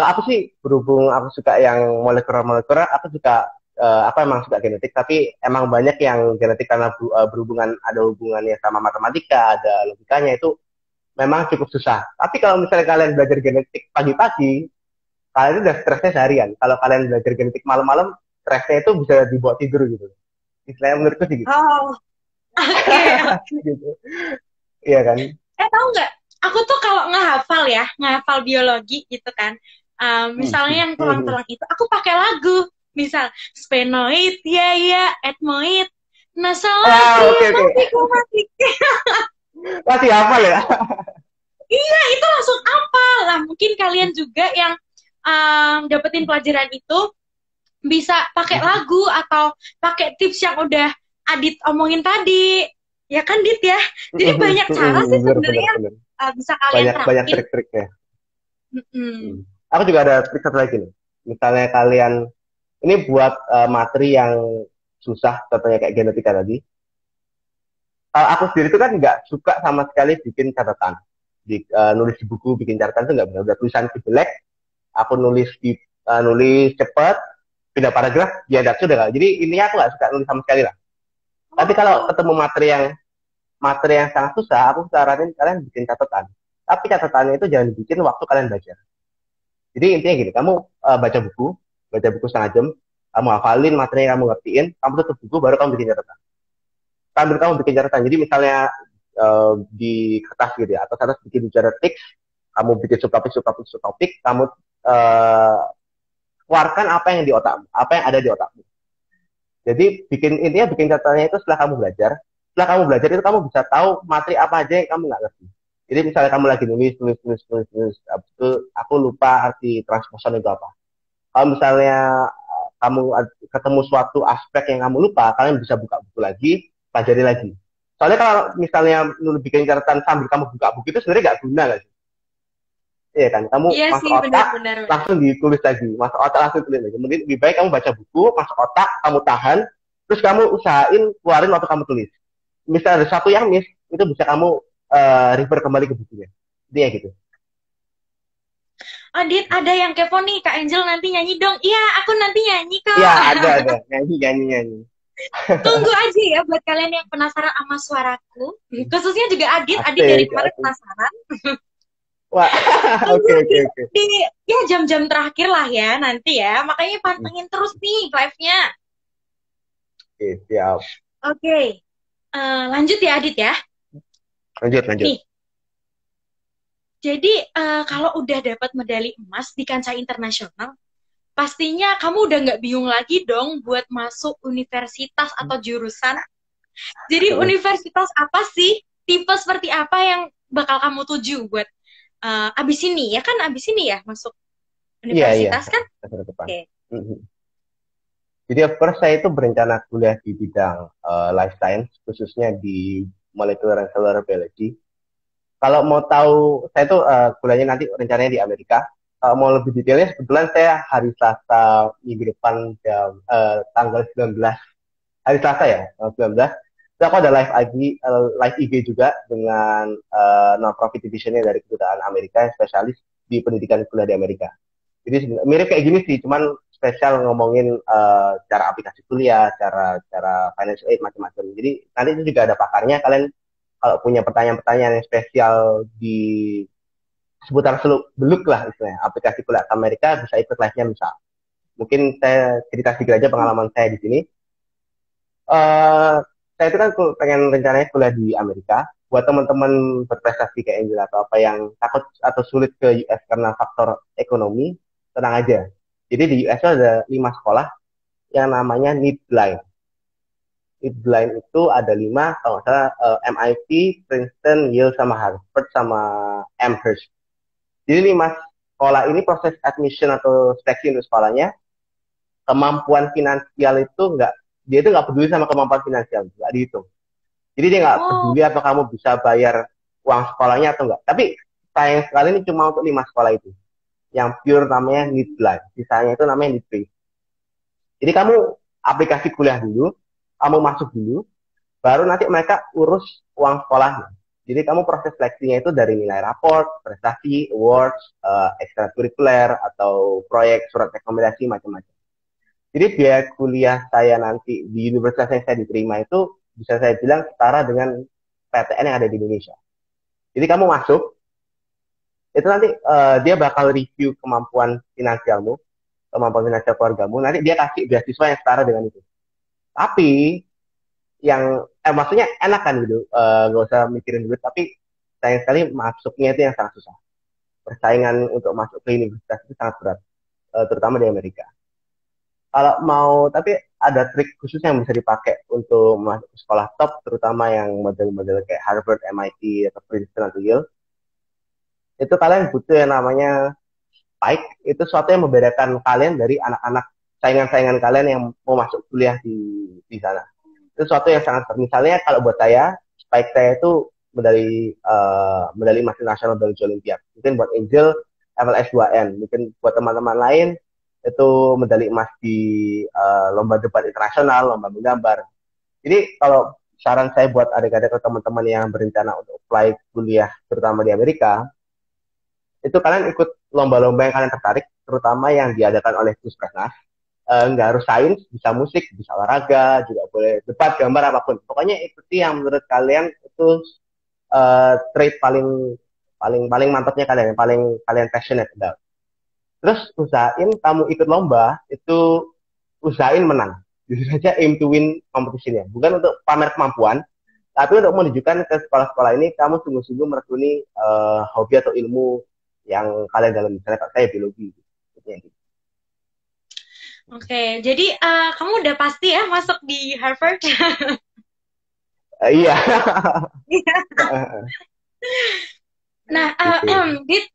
aku sih berhubung aku suka yang molekuler-molekuler, aku suka aku emang suka genetik, tapi emang banyak yang genetik karena berhubungan ada hubungannya sama matematika, ada logikanya itu memang cukup susah. Tapi kalau misalnya kalian belajar genetik pagi-pagi, kalian itu udah stresnya seharian. Kalau kalian belajar genetik malam-malam, stresnya itu bisa dibawa tidur gitu. Istilahnya menurutku sih gitu. Oh, oke, oke. Gitu. Iya kan? Tahu nggak? Aku tuh kalau ngehafal ya, ngehafal biologi gitu kan. Misalnya yang tulang-tulang itu, aku pakai lagu. Misal, sphenoid, ya ya, ethmoid, Ah, nasologi, oke oke. mati. Masih hafal ya? Iya, itu langsung apal lah. Mungkin kalian juga yang dapetin pelajaran itu bisa pakai lagu atau pakai tips yang udah Adit omongin tadi. Ya kan, Dit ya? Jadi banyak cara sih Bener bener sebenarnya bener. bisa kalian Banyak banyak terapin. trik-triknya. Mm-mm. Aku juga ada trik satu lagi nih. Misalnya kalian ini buat materi yang susah, contohnya kayak genetika tadi. Kalau aku sendiri itu kan nggak suka sama sekali bikin catatan. Nulis di buku, bikin catatan itu nggak benar. Udah tulisan jelek, aku nulis cepat, pindah paragraf, ya sudah. Jadi intinya aku nggak suka nulis sama sekali lah. Tapi kalau Oh, ketemu materi yang sangat susah, aku saranin kalian bikin catatan. Tapi catatannya itu jangan dibikin waktu kalian belajar. Jadi intinya gini, kamu baca buku setengah jam, kamu hafalin materi yang kamu ngertiin, kamu tutup buku, baru kamu bikin catatan. Sambil kamu bikin catatan, jadi misalnya di kertas gitu ya, atau atas bikin bicara teks, kamu bikin subtopik, kamu uh, keluarkan apa yang di otakmu, apa yang ada di otakmu. Jadi intinya bikin catatannya itu setelah kamu belajar itu kamu bisa tahu materi apa aja yang kamu nggak ngerti. Jadi misalnya kamu lagi nulis, habis itu aku lupa arti transposon itu apa. Kalau misalnya kamu ketemu suatu aspek yang kamu lupa, kalian bisa buka buku lagi, pelajari lagi. Soalnya kalau misalnya bikin catatan sambil kamu buka buku itu sebenarnya nggak guna lah. Iya kan, kamu iya masuk sih, otak benar-benar. langsung ditulis lagi, masuk otak langsung tulis lagi. Mungkin lebih baik kamu baca buku, masuk otak, kamu tahan, terus kamu usahain keluarin waktu kamu tulis. Misalnya ada satu yang miss, itu bisa kamu refer kembali ke bukunya. Dia gitu. Adit, ada yang kepo nih, Kak Angel nanti nyanyi dong. Iya, aku nanti nyanyi Iya, kok. ada nyanyi nyanyi nyanyi. Tunggu aja ya buat kalian yang penasaran sama suaraku. Khususnya juga Adit, Adit dari Asik, kemarin asik. penasaran. Wah, Tunggu oke oke di, oke. di ya jam-jam terakhir lah ya nanti ya. Makanya pantengin terus nih live-nya. Oke, siap. Oke, lanjut ya Adit ya. Lanjut lanjut. Nih, jadi kalau udah dapat medali emas di kancah internasional, pastinya kamu udah nggak bingung lagi dong buat masuk universitas atau jurusan. Jadi universitas apa sih? Tipe seperti apa yang bakal kamu tuju buat abis ini? Ya kan abis ini ya masuk Iya iya. universitas kan? Masa depan. Oke. Mhm. Jadi of course saya itu berencana kuliah di bidang life science, khususnya di Molecular and Cellular Biology. Kalau mau tahu, saya tuh kuliahnya nanti rencananya di Amerika. Kalau mau lebih detailnya, kebetulan saya hari Selasa minggu depan tanggal 19, hari Selasa ya, tanggal 19. Terus aku ada live IG juga dengan non-profit divisionnya dari Kedutaan Amerika yang spesialis di pendidikan kuliah di Amerika. Jadi mirip kayak gini sih, cuman spesial ngomongin cara aplikasi kuliah, cara financial aid macam-macam. Jadi nanti itu juga ada pakarnya. Kalian kalau punya pertanyaan-pertanyaan yang spesial di seputar beluk lah istilahnya, aplikasi kuliah ke Amerika, bisa ikut live-nya bisa. Mungkin saya cerita sedikit aja pengalaman saya di sini. Saya itu kan pengen rencananya kuliah di Amerika. Buat teman-teman berprestasi kayak Angel atau apa yang takut atau sulit ke US karena faktor ekonomi, tenang aja. Jadi di US itu ada 5 sekolah yang namanya Need-Blind. Need-Blind itu ada 5, kalau nggak salah MIT, Princeton, Yale, sama Harvard, sama Amherst. Jadi 5 sekolah ini proses admission atau seleksi untuk sekolahnya, kemampuan finansial itu dia itu nggak peduli sama kemampuan finansial, nggak dihitung. Jadi dia nggak peduli atau kamu bisa bayar uang sekolahnya atau enggak. Tapi sayang sekali ini cuma untuk 5 sekolah itu. Yang pure namanya Need-Blind. Sisanya itu namanya Need-Based. Jadi kamu aplikasi kuliah dulu, kamu masuk dulu, baru nanti mereka urus uang sekolahnya. Jadi kamu proses seleksinya itu dari nilai raport, prestasi, awards, ekstrakurikuler, atau proyek, surat rekomendasi, macam-macam. Jadi biaya kuliah saya nanti di universitas yang saya diterima itu bisa saya bilang setara dengan PTN yang ada di Indonesia. Jadi kamu masuk, itu nanti dia bakal review kemampuan finansialmu, kemampuan finansial keluargamu, nanti dia kasih beasiswa yang setara dengan itu. Tapi yang maksudnya enak kan gitu, nggak usah mikirin duit, tapi sayang sekali masuknya itu yang sangat susah. Persaingan untuk masuk ke universitas itu sangat berat, terutama di Amerika. Kalau mau, tapi ada trik khusus yang bisa dipakai untuk masuk ke sekolah top, terutama yang model-model kayak Harvard, MIT, atau Princeton, atau Yale. Itu kalian butuh yang namanya spike, itu sesuatu yang membedakan kalian dari anak-anak saingan-saingan kalian yang mau masuk kuliah di sana. Itu sesuatu yang sangat, misalnya kalau buat saya, spike saya itu medali emas nasional dari Olimpiade. Mungkin buat Angel, MLS 2N. Mungkin buat teman-teman lain, itu medali emas di lomba debat internasional, lomba menggambar. Jadi kalau saran saya buat adik-adik atau teman-teman yang berencana untuk apply kuliah, terutama di Amerika, itu kalian ikut lomba-lomba yang kalian tertarik, terutama yang diadakan oleh Puspresnas. Nggak harus sains, bisa musik, bisa olahraga, juga boleh debat, gambar, apapun. Pokoknya ikuti yang menurut kalian itu trait paling mantapnya kalian, yang paling kalian passionate about. Terus usahain kamu ikut lomba, itu usahain menang. Justru saja aim to win competition-nya. Bukan untuk pamer kemampuan, tapi untuk menunjukkan ke sekolah-sekolah ini, kamu sungguh-sungguh merekuni hobi atau ilmu yang kalian dalam. Misalnya saya biologi. Gitu. Oke, jadi kamu udah pasti ya masuk di Harvard? Iya. Nah, Dit,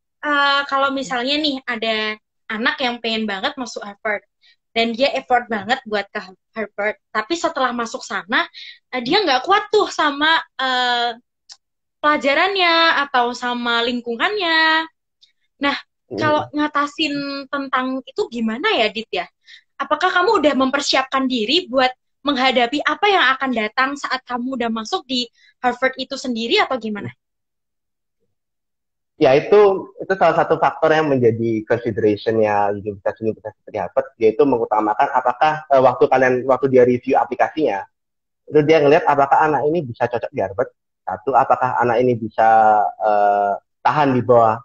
kalau misalnya nih ada anak yang pengen banget masuk Harvard dan dia effort banget buat ke Harvard, tapi setelah masuk sana dia nggak kuat tuh sama pelajarannya atau sama lingkungannya. Nah, kalau ngatasin tentang itu gimana ya, Dit ya? Apakah kamu udah mempersiapkan diri buat menghadapi apa yang akan datang saat kamu udah masuk di Harvard itu sendiri atau gimana? Ya itu salah satu faktor yang menjadi consideration-nya universitas-universitas seperti Harvard, yaitu mengutamakan apakah waktu dia review aplikasinya, itu dia ngelihat apakah anak ini bisa cocok di Harvard. Satu, apakah anak ini bisa tahan di bawah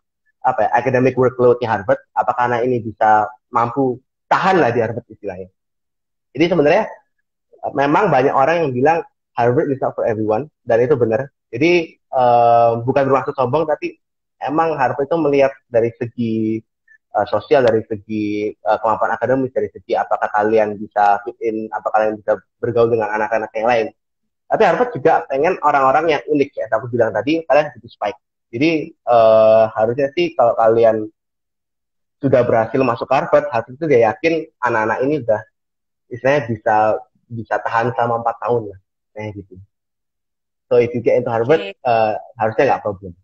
academic workload-nya Harvard, apakah anak ini bisa mampu tahan lah di Harvard istilahnya. Jadi sebenarnya memang banyak orang yang bilang Harvard is not for everyone, dan itu benar. Jadi bukan bermaksud sombong, tapi emang Harvard itu melihat dari segi sosial, dari segi kemampuan akademis, dari segi apakah kalian bisa fit in, apakah kalian bisa bergaul dengan anak-anak yang lain. Tapi Harvard juga pengen orang-orang yang unik, ya aku bilang tadi, kalian butuh spike. Jadi harusnya sih kalau kalian sudah berhasil masuk Harvard itu dia yakin anak-anak ini udah istilahnya bisa tahan selama 4 tahun lah, kayak gitu. So if you get into Harvard, Oke. harusnya nggak problem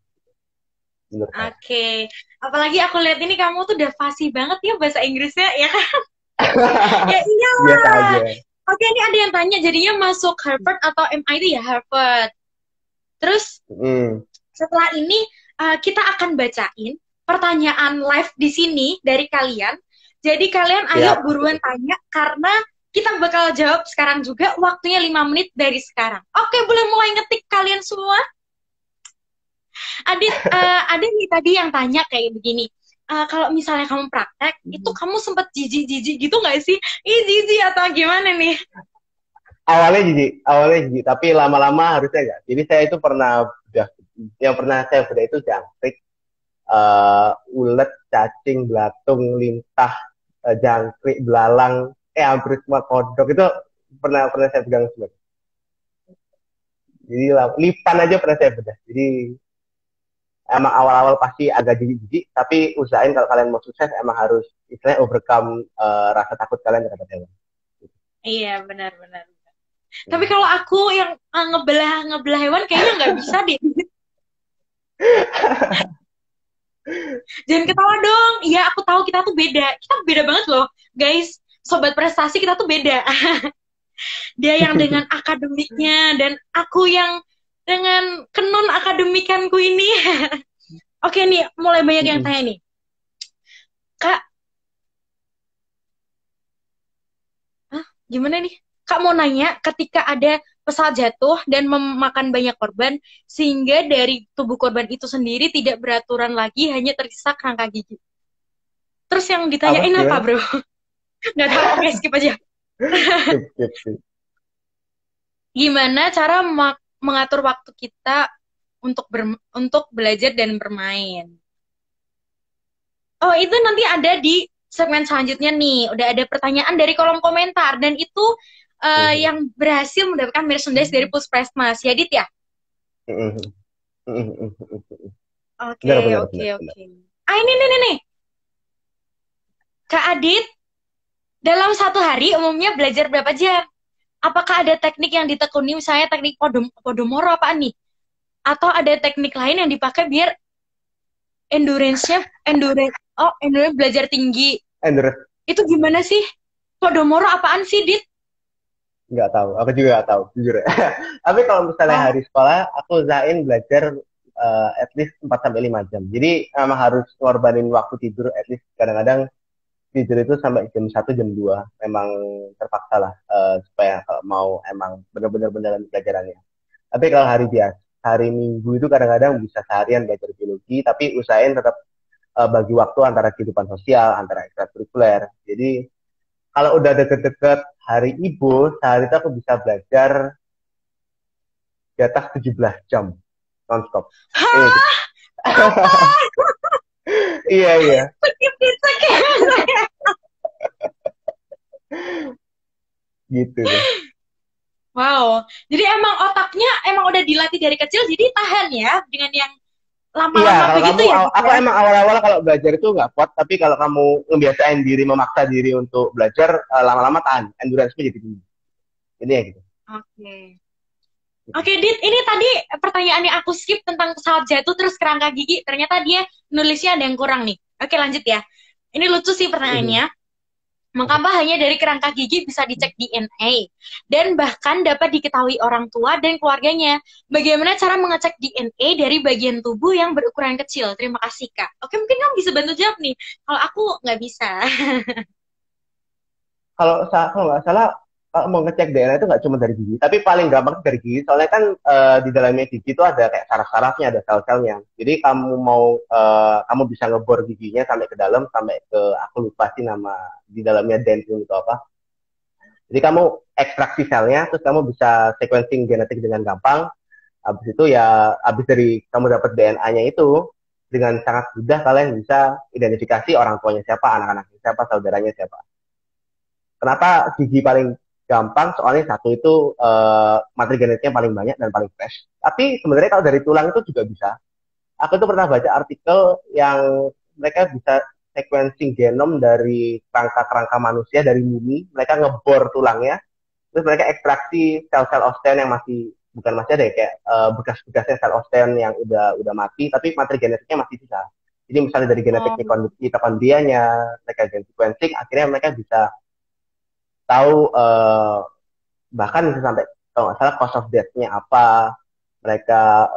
menurut saya. Oke. Apalagi aku lihat ini kamu tuh udah fasih banget ya bahasa Inggrisnya ya kan? Ya Biasa iyalah. aja. Oke, ini ada yang tanya jadinya masuk Harvard atau MIT ya Harvard. Terus Hmm. setelah ini kita akan bacain pertanyaan live di sini dari kalian. Jadi kalian ayo Siap. buruan tanya karena kita bakal jawab sekarang juga. Waktunya 5 menit dari sekarang. Oke, boleh mulai ngetik kalian semua. Ada nih tadi yang tanya kayak begini. Kalau misalnya kamu praktek, itu kamu sempet jijik-jijik gitu nggak sih? Ih, jijik atau gimana nih? Awalnya jijik, tapi lama-lama harusnya enggak. Jadi saya itu pernah udah yang pernah saya bedah itu jangkrik, ulet, cacing, belatung, lintah, jangkrik, belalang, hampir semua kodok itu pernah pernah saya pegang semua. Jadi lipan aja pernah saya bedah. Jadi emang awal-awal pasti agak jijik-jijik, tapi usahain kalau kalian mau sukses emang harus istilahnya overcome rasa takut kalian terhadap hewan. Iya, benar-benar. Tapi kalau aku yang ngebelah hewan kayaknya nggak bisa deh. Jangan ketawa dong. Iya, aku tahu kita tuh beda. Kita beda banget loh, guys. Sobat prestasi kita tuh beda. Dia yang dengan akademiknya dan aku yang dengan kenon akademikanku ini. Oke nih, mulai banyak yang tanya nih. Kak, gimana nih? Kak mau nanya, ketika ada pesawat jatuh dan memakan banyak korban, sehingga dari tubuh korban itu sendiri tidak beraturan lagi, hanya tersisa kerangka gigi. Terus yang ditanyain apa, bro? Nggak tahu, oke skip aja. Gimana cara mengatur waktu kita untuk belajar dan bermain? Oh, itu nanti ada di segmen selanjutnya nih. Udah ada pertanyaan dari kolom komentar. Dan itu yang berhasil mendapatkan merchandise dari Puskesmas. Ya, Dit ya? Oke. Ini nih. Kak Adit, dalam satu hari umumnya belajar berapa jam? Apakah ada teknik yang ditekuni, misalnya teknik Podomoro apaan nih? Atau ada teknik lain yang dipakai biar endurance belajar tinggi. Itu gimana sih? Podomoro apaan sih, Dit? Nggak tahu, aku juga nggak tahu, jujur ya. Tapi kalau misalnya hari sekolah, aku usahain belajar at least 4-5 jam. Jadi emang harus ngorbanin waktu tidur, at least kadang-kadang tidur itu sampai jam 1, jam 2. Memang terpaksa lah, supaya kalau mau emang benar-benar beneran pelajarannya. Tapi kalau hari biasa, hari Minggu itu kadang-kadang bisa seharian belajar biologi, tapi usahain tetap bagi waktu antara kehidupan sosial, antara ekstrakurikuler. Jadi kalau udah deket-deket hari Ibu, sehari itu aku bisa belajar di atas 17 jam non-stop. Iya. Gitu deh. Wow, jadi emang otaknya emang udah dilatih dari kecil, jadi tahan ya dengan yang lama-lama begitu ya? Aku emang awal-awal kalau belajar itu nggak kuat, tapi kalau kamu ngebiasain diri, memaksa diri untuk belajar, lama-lama tahan, endurance-nya jadi tinggi. Ini ya gitu. Oke, Dit, ini tadi pertanyaan yang aku skip tentang pesawat jatuh terus kerangka gigi, ternyata dia nulisnya ada yang kurang nih. Oke, lanjut ya. Ini lucu sih pertanyaannya. Mengapa hanya dari kerangka gigi bisa dicek DNA dan bahkan dapat diketahui orang tua dan keluarganya. Bagaimana cara mengecek DNA dari bagian tubuh yang berukuran kecil? Terima kasih, Kak. Oke, mungkin kamu bisa bantu jawab nih. Kalau aku nggak bisa. Kalau nggak salah, mau ngecek DNA itu nggak cuma dari gigi, tapi paling gampang dari gigi. Soalnya kan di dalamnya gigi itu ada kayak saraf-sarafnya, ada sel-selnya. Jadi kamu bisa ngebor giginya sampai ke dalam, sampai ke, aku lupa sih nama di dalamnya, dendrium itu apa. Jadi kamu ekstraksi selnya, terus kamu bisa sequencing genetik dengan gampang. Habis itu ya, habis dari kamu dapat DNA-nya itu, dengan sangat mudah kalian bisa identifikasi orang tuanya siapa, anak-anaknya siapa, saudaranya siapa. Kenapa gigi paling gampang? Soalnya satu itu materi genetiknya paling banyak dan paling fresh. Tapi sebenarnya kalau dari tulang itu juga bisa. Aku tuh pernah baca artikel yang mereka bisa sequencing genom dari kerangka-kerangka manusia dari mumi. Mereka ngebor tulangnya, terus mereka ekstraksi sel-sel osteon yang masih bukan masih ada ya, kayak bekas-bekasnya sel Osteon yang udah mati, tapi materi genetiknya masih sisa. Jadi misalnya dari genetik Oh. mitokondrianya, mereka gen sequencing, akhirnya mereka bisa tahu bahkan bisa sampai kalau nggak salah cause of death-nya apa, mereka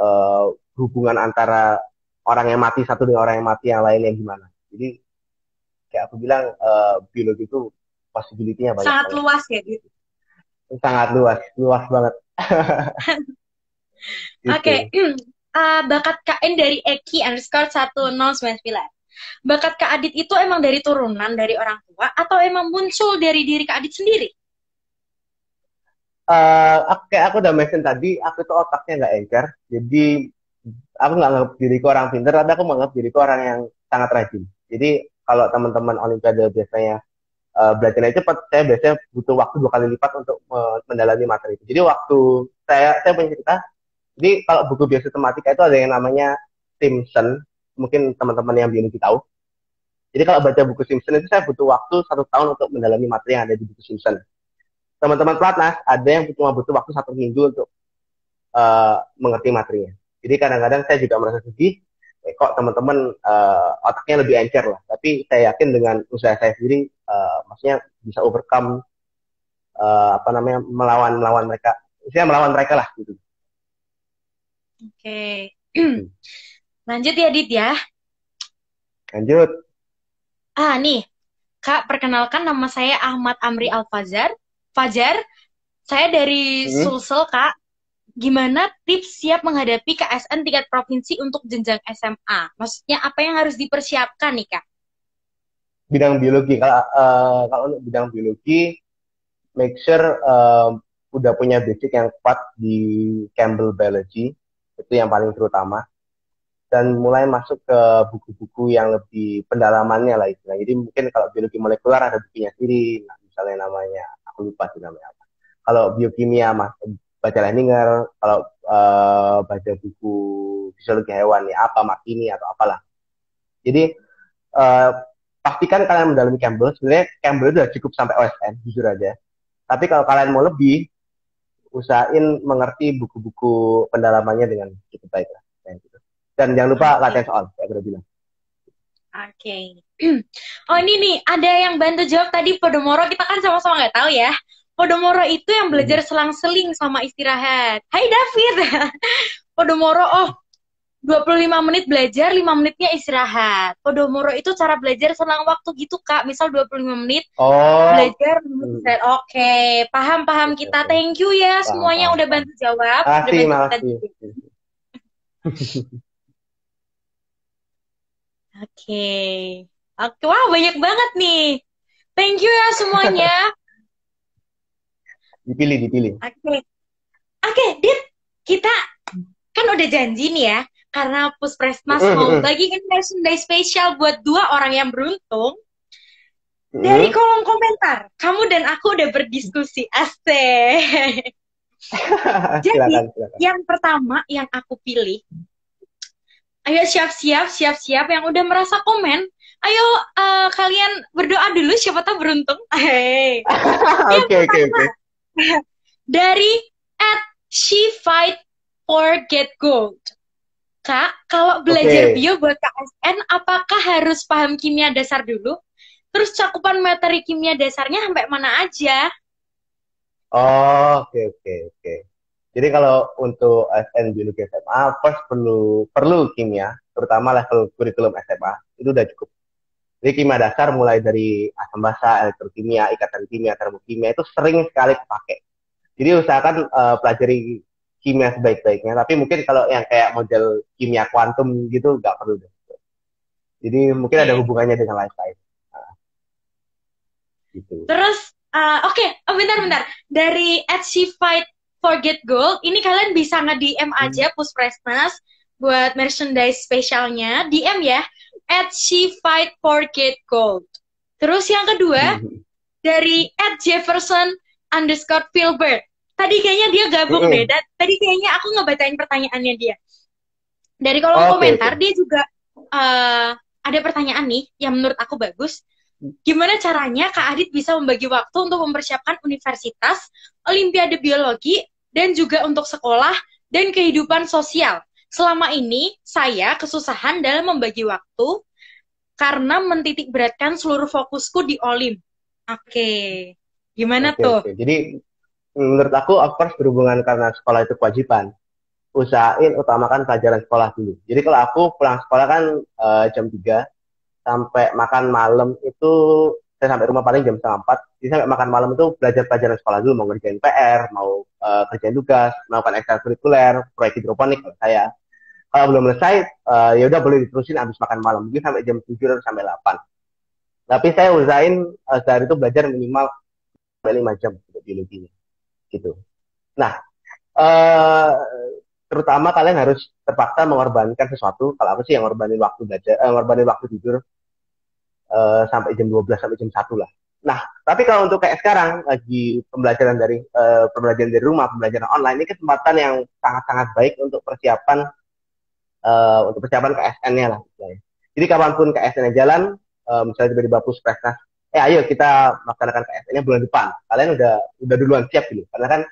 hubungan antara orang yang mati satu dengan orang yang mati yang lainnya gimana. Jadi kayak aku bilang biologi itu possibility-nya banyak Sangat banget. luas ya, Dit. Sangat luas, luas banget. Oke, Gitu. bakat KN dari Eki underscore 1099. Bakat Kak Adit itu emang dari turunan dari orang tua atau emang muncul dari diri Kak Adit sendiri? Kayak aku udah mention tadi, aku tuh otaknya nggak encer. Jadi aku nggak nganggap diriku orang pintar, tapi aku menganggap diriku orang yang sangat rajin. Jadi kalau teman-teman Olimpiade biasanya belajarnya cepat, saya biasanya butuh waktu 2 kali lipat untuk mendalami materi itu. Jadi waktu saya punya cerita, jadi kalau buku biosistematika itu ada yang namanya Simpson, mungkin teman-teman yang biologi tahu. Jadi kalau baca buku Simpson itu saya butuh waktu 1 tahun untuk mendalami materi yang ada di buku Simpson. Teman-teman pelatnas ada yang cuma butuh waktu 1 minggu untuk mengerti materinya. Jadi kadang-kadang saya juga merasa sedih, kok teman-teman otaknya lebih encer lah. Tapi saya yakin dengan usaha saya sendiri, maksudnya bisa overcome apa namanya melawan mereka, saya melawan mereka lah gitu. Oke. Lanjut ya, Dit ya. Lanjut. Nih, Kak, perkenalkan nama saya Ahmad Amri Al-Fajar. Fajar, saya dari Hmm. Sulsel, Kak. Gimana tips siap menghadapi KSN tingkat provinsi untuk jenjang SMA? Maksudnya apa yang harus dipersiapkan nih, Kak? Bidang biologi, kalau untuk bidang biologi, make sure udah punya basic yang kuat di Campbell Biology, itu yang paling terutama. Dan mulai masuk ke buku-buku yang lebih pendalamannya lah istilahnya. Jadi mungkin kalau biologi molekuler ada bukunya sendiri, nah, misalnya namanya, aku lupa sih namanya apa. Kalau biokimia, baca Leninger, kalau baca buku fisiologi hewan, ya apa, Makini atau apalah. Jadi uh, pastikan kalian mendalami Campbell. Sebenarnya Campbell itu udah cukup sampai OSN, jujur aja. Tapi kalau kalian mau lebih, usahain mengerti buku-buku pendalamannya dengan cukup baik lah. Gitu. Dan jangan lupa Oke. latihan soal, kayak udah bilang. Oke. Oh ini nih, ada yang bantu jawab tadi Podomoro, kita kan sama-sama nggak tahu ya. Podomoro itu yang belajar selang-seling sama istirahat. Hai David. Podomoro, oh 25 menit belajar, 5 menitnya istirahat. Podomoro itu cara belajar selang waktu gitu, Kak. Misal 25 menit Oh, belajar, 5 menit istirahat. Oke, paham-paham oke, kita. oke. Thank you ya Paham, semuanya paham, udah paham. bantu jawab, udah Makasih, bantu kita makasih. juga. Oke. Oke, wah banyak banget nih. Thank you ya semuanya. Dipilih, dipilih. Oke. Oke, Dit. Kita kan udah janji nih ya, karena Puspresmas mau bagiin merchandise spesial buat 2 orang yang beruntung. Dari kolom komentar, kamu dan aku udah berdiskusi. Asik. Jadi, Silakan, silakan. yang pertama yang aku pilih, ayo siap-siap, siap-siap yang udah merasa komen. Ayo kalian berdoa dulu, siapa tahu beruntung. Hey. Yang Oke, oke, pertama, oke. dari @she-fight-for-get-gold. Kak, kalau belajar Oke. bio buat KSN, apakah harus paham kimia dasar dulu? Terus cakupan materi kimia dasarnya sampai mana aja? Oh, oke, oke, oke. Jadi kalau untuk SN Biologi SMA, first perlu kimia, terutama level kurikulum SMA, itu udah cukup. Jadi kimia dasar mulai dari asam basa, elektrokimia, ikatan kimia, termokimia, itu sering sekali dipakai. Jadi usahakan pelajari kimia sebaik-baiknya. Tapi mungkin kalau yang kayak model kimia kuantum gitu nggak perlu deh. Jadi mungkin ada Oke. hubungannya dengan life science. Nah, gitu. Terus, oke, oh bentar-bentar. Dari @she-fight-for-get-gold, ini kalian bisa nge-DM aja Puspresnas buat merchandise spesialnya. DM ya, @she-fight-for-get-gold. Terus yang kedua, dari @jefferson_Filbert. Tadi kayaknya dia gabung deh. Tadi kayaknya aku ngebacain pertanyaannya dia. Dari kolom Oke, oke. komentar, dia juga ada pertanyaan nih yang menurut aku bagus. Gimana caranya Kak Adit bisa membagi waktu untuk mempersiapkan universitas, Olimpiade Biologi, dan juga untuk sekolah dan kehidupan sosial. Selama ini, saya kesusahan dalam membagi waktu karena mentitik beratkan seluruh fokusku di Olim. Oke, gimana tuh? Oke. Jadi menurut aku, of course, berhubungan karena sekolah itu kewajiban. Usahain utamakan pelajaran sekolah dulu. Jadi kalau aku pulang sekolah kan jam 3 sampai makan malam itu saya sampai rumah paling jam setengah 4. Jadi sampai makan malam itu belajar pelajaran sekolah dulu, mau ngerjain PR, mau kerjain tugas, melakukan ekstrakurikuler, proyek hidroponik kalau saya. Kalau belum selesai, ya udah boleh diterusin habis makan malam. Mungkin sampai jam 7 atau sampai 8. Tapi saya usahain sehari itu belajar minimal sampai 5 jam untuk biologinya. Gitu. Nah, eh, terutama kalian harus terpaksa mengorbankan sesuatu. Kalau aku sih yang ngorbanin waktu belajar, ngorbanin waktu tidur sampai jam 12 sampai jam 1 lah. Nah, tapi kalau untuk kayak sekarang lagi pembelajaran dari rumah, pembelajaran online ini kesempatan yang sangat-sangat baik untuk persiapan KSN-nya lah. Misalnya. Jadi kapanpun KSN-nya jalan, misalnya tiba-tiba puskesmas, ayo kita melaksanakan KSN-nya bulan depan. Kalian udah duluan siap gitu. Karena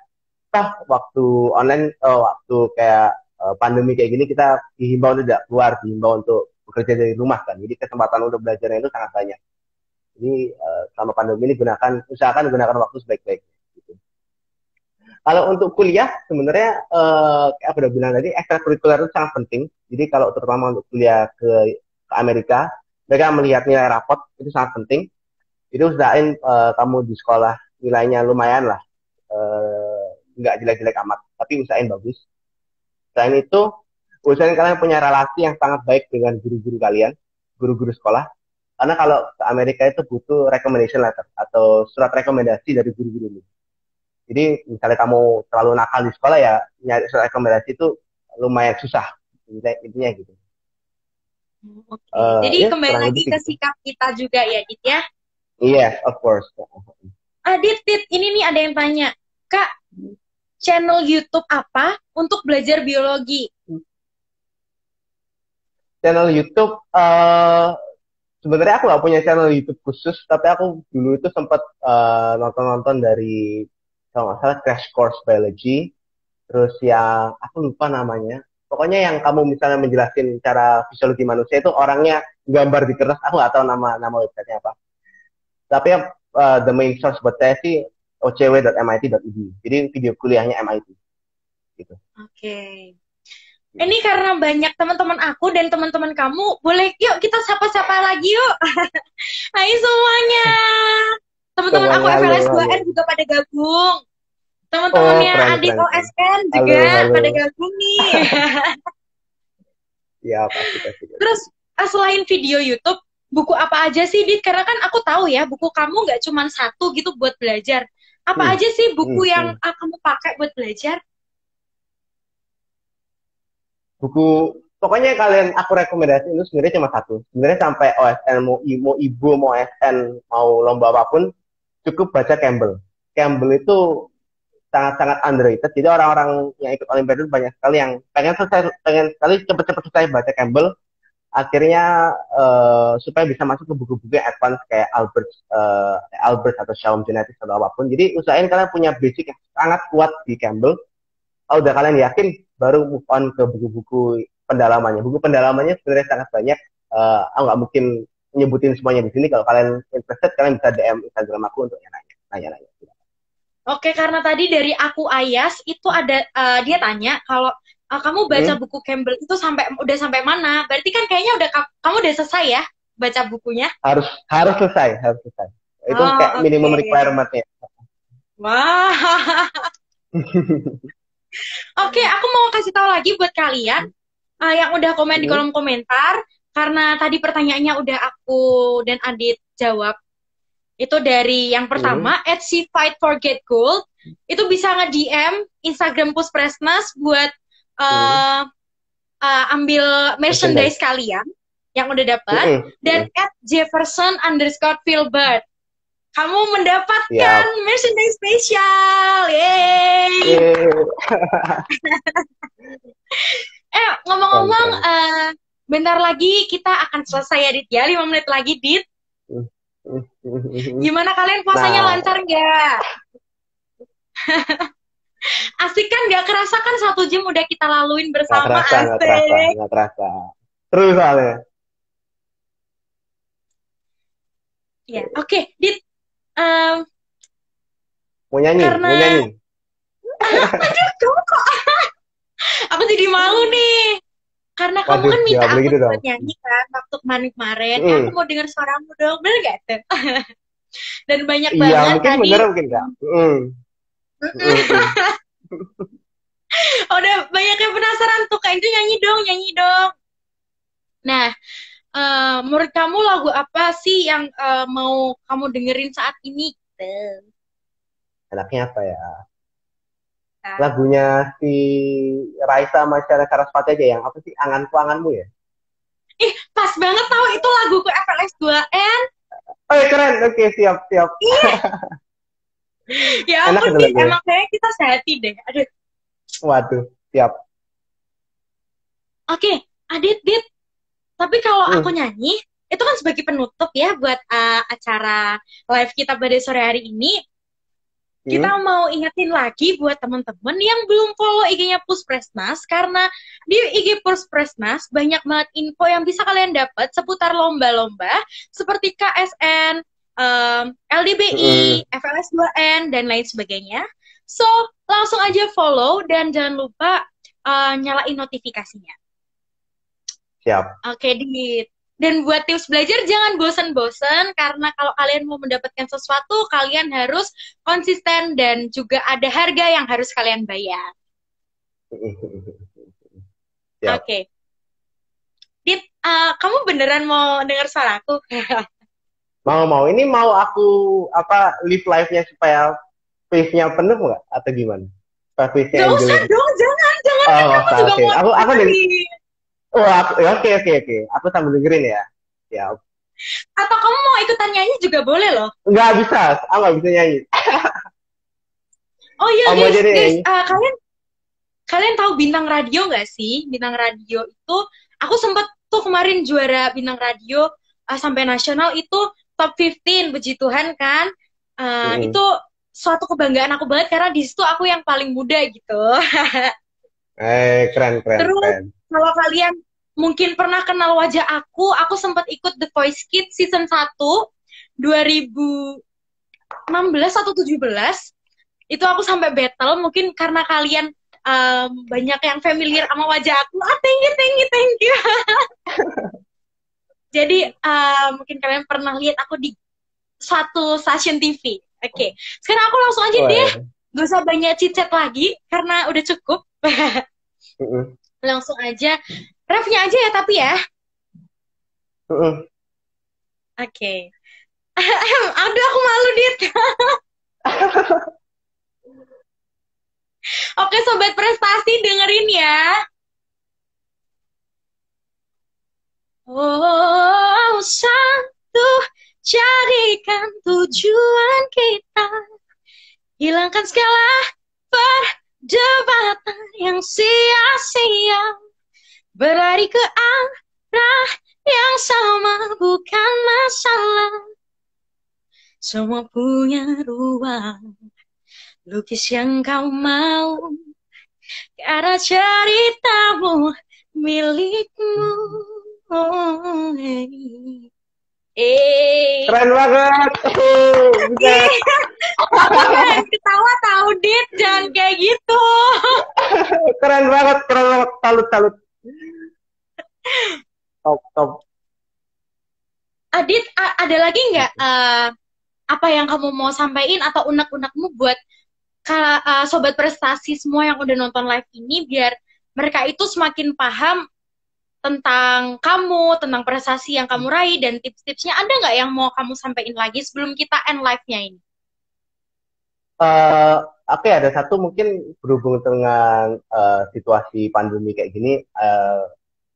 kan waktu online, waktu kayak pandemi kayak gini kita dihimbau tidak keluar, dihimbau untuk bekerja dari rumah kan. Jadi kesempatan untuk belajarnya itu sangat banyak. Jadi selama pandemi ini usahakan gunakan waktu sebaik-baiknya. Gitu. Kalau untuk kuliah sebenarnya kayak aku udah bilang tadi ekstrakurikuler itu sangat penting. Jadi kalau terutama untuk kuliah ke Amerika, mereka melihat nilai rapot itu sangat penting. Jadi usahain kamu di sekolah nilainya lumayan lah. Nggak jelek-jelek amat, tapi usahain bagus. Selain itu, usahain kalian punya relasi yang sangat baik dengan guru-guru kalian, guru-guru sekolah. Karena kalau ke Amerika itu butuh recommendation letter atau surat rekomendasi dari guru-guru ini. Jadi misalnya kamu terlalu nakal di sekolah ya, nyari surat rekomendasi itu lumayan susah. Intinya gitu. Jadi ya, kembali lagi ke sikap kita juga ya, Dit ya? Yes, of course. Dit, ini nih ada yang tanya. Kak, channel YouTube apa untuk belajar biologi? Channel YouTube, sebenarnya aku nggak punya channel YouTube khusus, tapi aku dulu itu sempat nonton dari, kalau nggak salah, Crash Course Biology, terus yang aku lupa namanya. Pokoknya yang kamu misalnya menjelasin cara fisiologi manusia itu orangnya gambar di kertas, aku nggak tahu nama websitenya apa. Tapi the main source buat saya sih ocw.mit.edu. Jadi video kuliahnya MIT. Gitu. Oke. Ini karena banyak teman-teman aku dan teman-teman kamu, boleh yuk kita sapa-sapa lagi yuk. Hai semuanya. Teman-teman aku FLS 2N juga pada gabung. Teman-temannya Adit OSN juga pada gabung nih. Ya, pasti. Terus selain video YouTube, buku apa aja sih, Dit? Karena kan aku tahu ya, buku kamu nggak cuma satu gitu buat belajar. Apa aja sih buku yang kamu pakai buat belajar? Buku, pokoknya aku rekomendasi itu sebenarnya cuma satu. Sebenarnya sampai OSN, mau ibu, mau OSN, mau lomba apapun, cukup baca Campbell. Campbell itu sangat-sangat underrated. Jadi orang-orang yang ikut Olimpiade banyak sekali yang pengen sekali cepet-cepet selesai baca Campbell. Akhirnya supaya bisa masuk ke buku-buku advance kayak Albert atau Shalom Genetics atau apapun. Jadi usahain kalian punya basic yang sangat kuat di Campbell. Kalau udah kalian yakin, baru move on ke buku-buku pendalamannya. Buku pendalamannya sebenarnya sangat banyak. Aku nggak mungkin nyebutin semuanya di sini. Kalau kalian interested, kalian bisa DM Instagram aku untuk nanya-nanya. Oke, karena tadi dari aku Ayas itu ada dia tanya kalau kamu baca buku Campbell itu udah sampai mana? Berarti kan kayaknya kamu udah selesai ya baca bukunya? Harus selesai. Itu kayak minimum requirement-nya. Wah. Oke, aku mau kasih tahu lagi buat kalian yang udah komen di kolom komentar, karena tadi pertanyaannya udah aku dan Adit jawab. Itu dari yang pertama, @SheFightForGetGold. Itu bisa nge-DM Instagram Puspresnas buat ambil merchandise kalian yang udah dapat. Dan @Jefferson_Filbert. Kamu mendapatkan merchandise spesial. Yeay. Ngomong-ngomong, bentar lagi kita akan selesai ya, Dit ya. 5 menit lagi, Dit. Gimana kalian puasanya lancar nggak? Asik kan, gak kerasa kan 1 jam udah kita laluin Nggak bersama, kerasa, nggak kerasa, asik. nggak kerasa. Terus soalnya. Ya, oke, Dit. Em, Mau nyanyi, mau karena, nyanyi. aduh, kamu kok, aku jadi malu nih. Karena kamu Waduh, kan minta jangan boleh aku gitu buat dong. nyanyi kan waktu kemarin-kemarin. Aku Mm. mau denger suaramu dong, bener gak tuh? Dan banyak Iya, banget mungkin tadi. bener, mungkin enggak. Mm. Mm, mm. Udah banyak yang penasaran tuh, Kak itu nyanyi dong, nyanyi dong. Nah, menurut kamu lagu apa sih yang mau kamu dengerin saat ini? Gitu. Enaknya apa ya? Nah, Lagunya si Raisa Masyara Sarasvati aja yang apa sih? Anganku Anganmu ya? ih, pas banget tahu itu laguku FLS 2N. Oh, keren. Oke, siap, siap. Iya, ya Enak ampun, itu Dit. lagunya. Emang kayaknya kita sehati deh. Aduh, Waduh, siap. oke. Adit, Dit. Tapi kalau aku Mm. nyanyi, itu kan sebagai penutup ya buat acara live kita pada sore hari ini. Kita Mm. mau ingetin lagi buat teman-teman yang belum follow IG-nya Puspresmas, karena di IG Puspresmas banyak banget info yang bisa kalian dapat seputar lomba-lomba seperti KSN, LDBI, Mm. FLS 2N, dan lain sebagainya. So, langsung aja follow dan jangan lupa nyalain notifikasinya. Siap. Oke, Dit. Dan buat tips belajar jangan bosan-bosan karena kalau kalian mau mendapatkan sesuatu, kalian harus konsisten dan juga ada harga yang harus kalian bayar. Siap. Oke. Dit, kamu beneran mau dengar suaraku? Mau. Ini mau aku apa live-nya supaya face-nya penuh nggak? Atau gimana? Supaya face-nya Gak Angel usah itu. dong, jangan Oh, kan nggak kamu usah. juga Oke. mau Aku nyanyi. oh, ya, oke. Aku sambil dengerin ya. Siap. Atau kamu mau ikutan nyanyi juga boleh loh. Nggak bisa. Aku nggak bisa nyanyi. Oh iya Kamu guys, aja deh guys, nyanyi. kalian kalian tahu Bintang Radio nggak sih? Bintang Radio itu, aku sempet tuh kemarin juara Bintang Radio sampai nasional itu top 15, puji Tuhan kan. Itu Mm-mm. suatu kebanggaan aku banget karena di situ aku yang paling muda gitu. Terus Keren. kalau kalian mungkin pernah kenal wajah aku sempat ikut The Voice Kids season 1 2016 atau 17. Itu aku sampai battle mungkin karena kalian banyak yang familiar sama wajah aku. Thank you. Jadi mungkin kalian pernah lihat aku di suatu stasiun TV. Oke, sekarang aku langsung aja deh, Wah. gak usah banyak cicet lagi karena udah cukup. Mm-mm. Langsung aja, refnya aja ya tapi ya. Mm-mm. Oke. Aduh, aku malu, Dit. Oke, Sobat Prestasi, dengerin ya. Oh, satu, jadikan tujuan kita. Hilangkan segala perdebatan yang sia-sia. Berlari ke arah yang sama bukan masalah. Semua punya ruang. Lukis yang kau mau. Karena ceritamu milikmu. Oh, hey. Keren banget. Bisa. Kamu harus ketawa tahu, Dit. Jangan kayak gitu. Keren banget. Salut. Top. Adit, ada lagi nggak apa yang kamu mau sampaikan atau unek-unekmu buat sobat prestasi semua yang udah nonton live ini biar mereka itu semakin paham tentang kamu, tentang prestasi yang kamu raih dan tips-tipsnya ada nggak yang mau kamu sampaikan lagi sebelum kita end live-nya ini? Oke, ada satu mungkin berhubung dengan situasi pandemi kayak gini,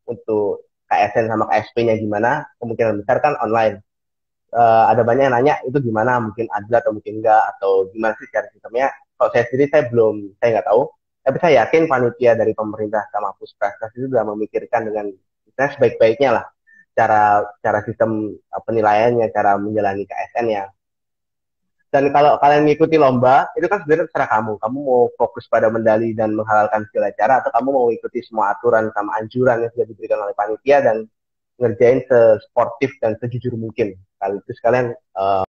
untuk KSN sama KSP-nya gimana, kemungkinan besar kan online. Ada banyak yang nanya itu gimana, mungkin ada atau mungkin enggak, atau gimana sih secara sistemnya. Kalau saya sendiri, saya nggak tahu. Tapi saya yakin panitia dari pemerintah sama Puskesmas itu sudah memikirkan dengan sebaik-baiknya lah cara cara sistem penilaiannya, cara menjalani KSN ya. Dan kalau kalian mengikuti lomba, itu kan sebenarnya terserah kamu. Kamu mau fokus pada medali dan menghalalkan segala cara, atau kamu mau mengikuti semua aturan sama anjuran yang sudah diberikan oleh panitia dan ngerjain sesportif dan sejujur mungkin. Kali itu sekalian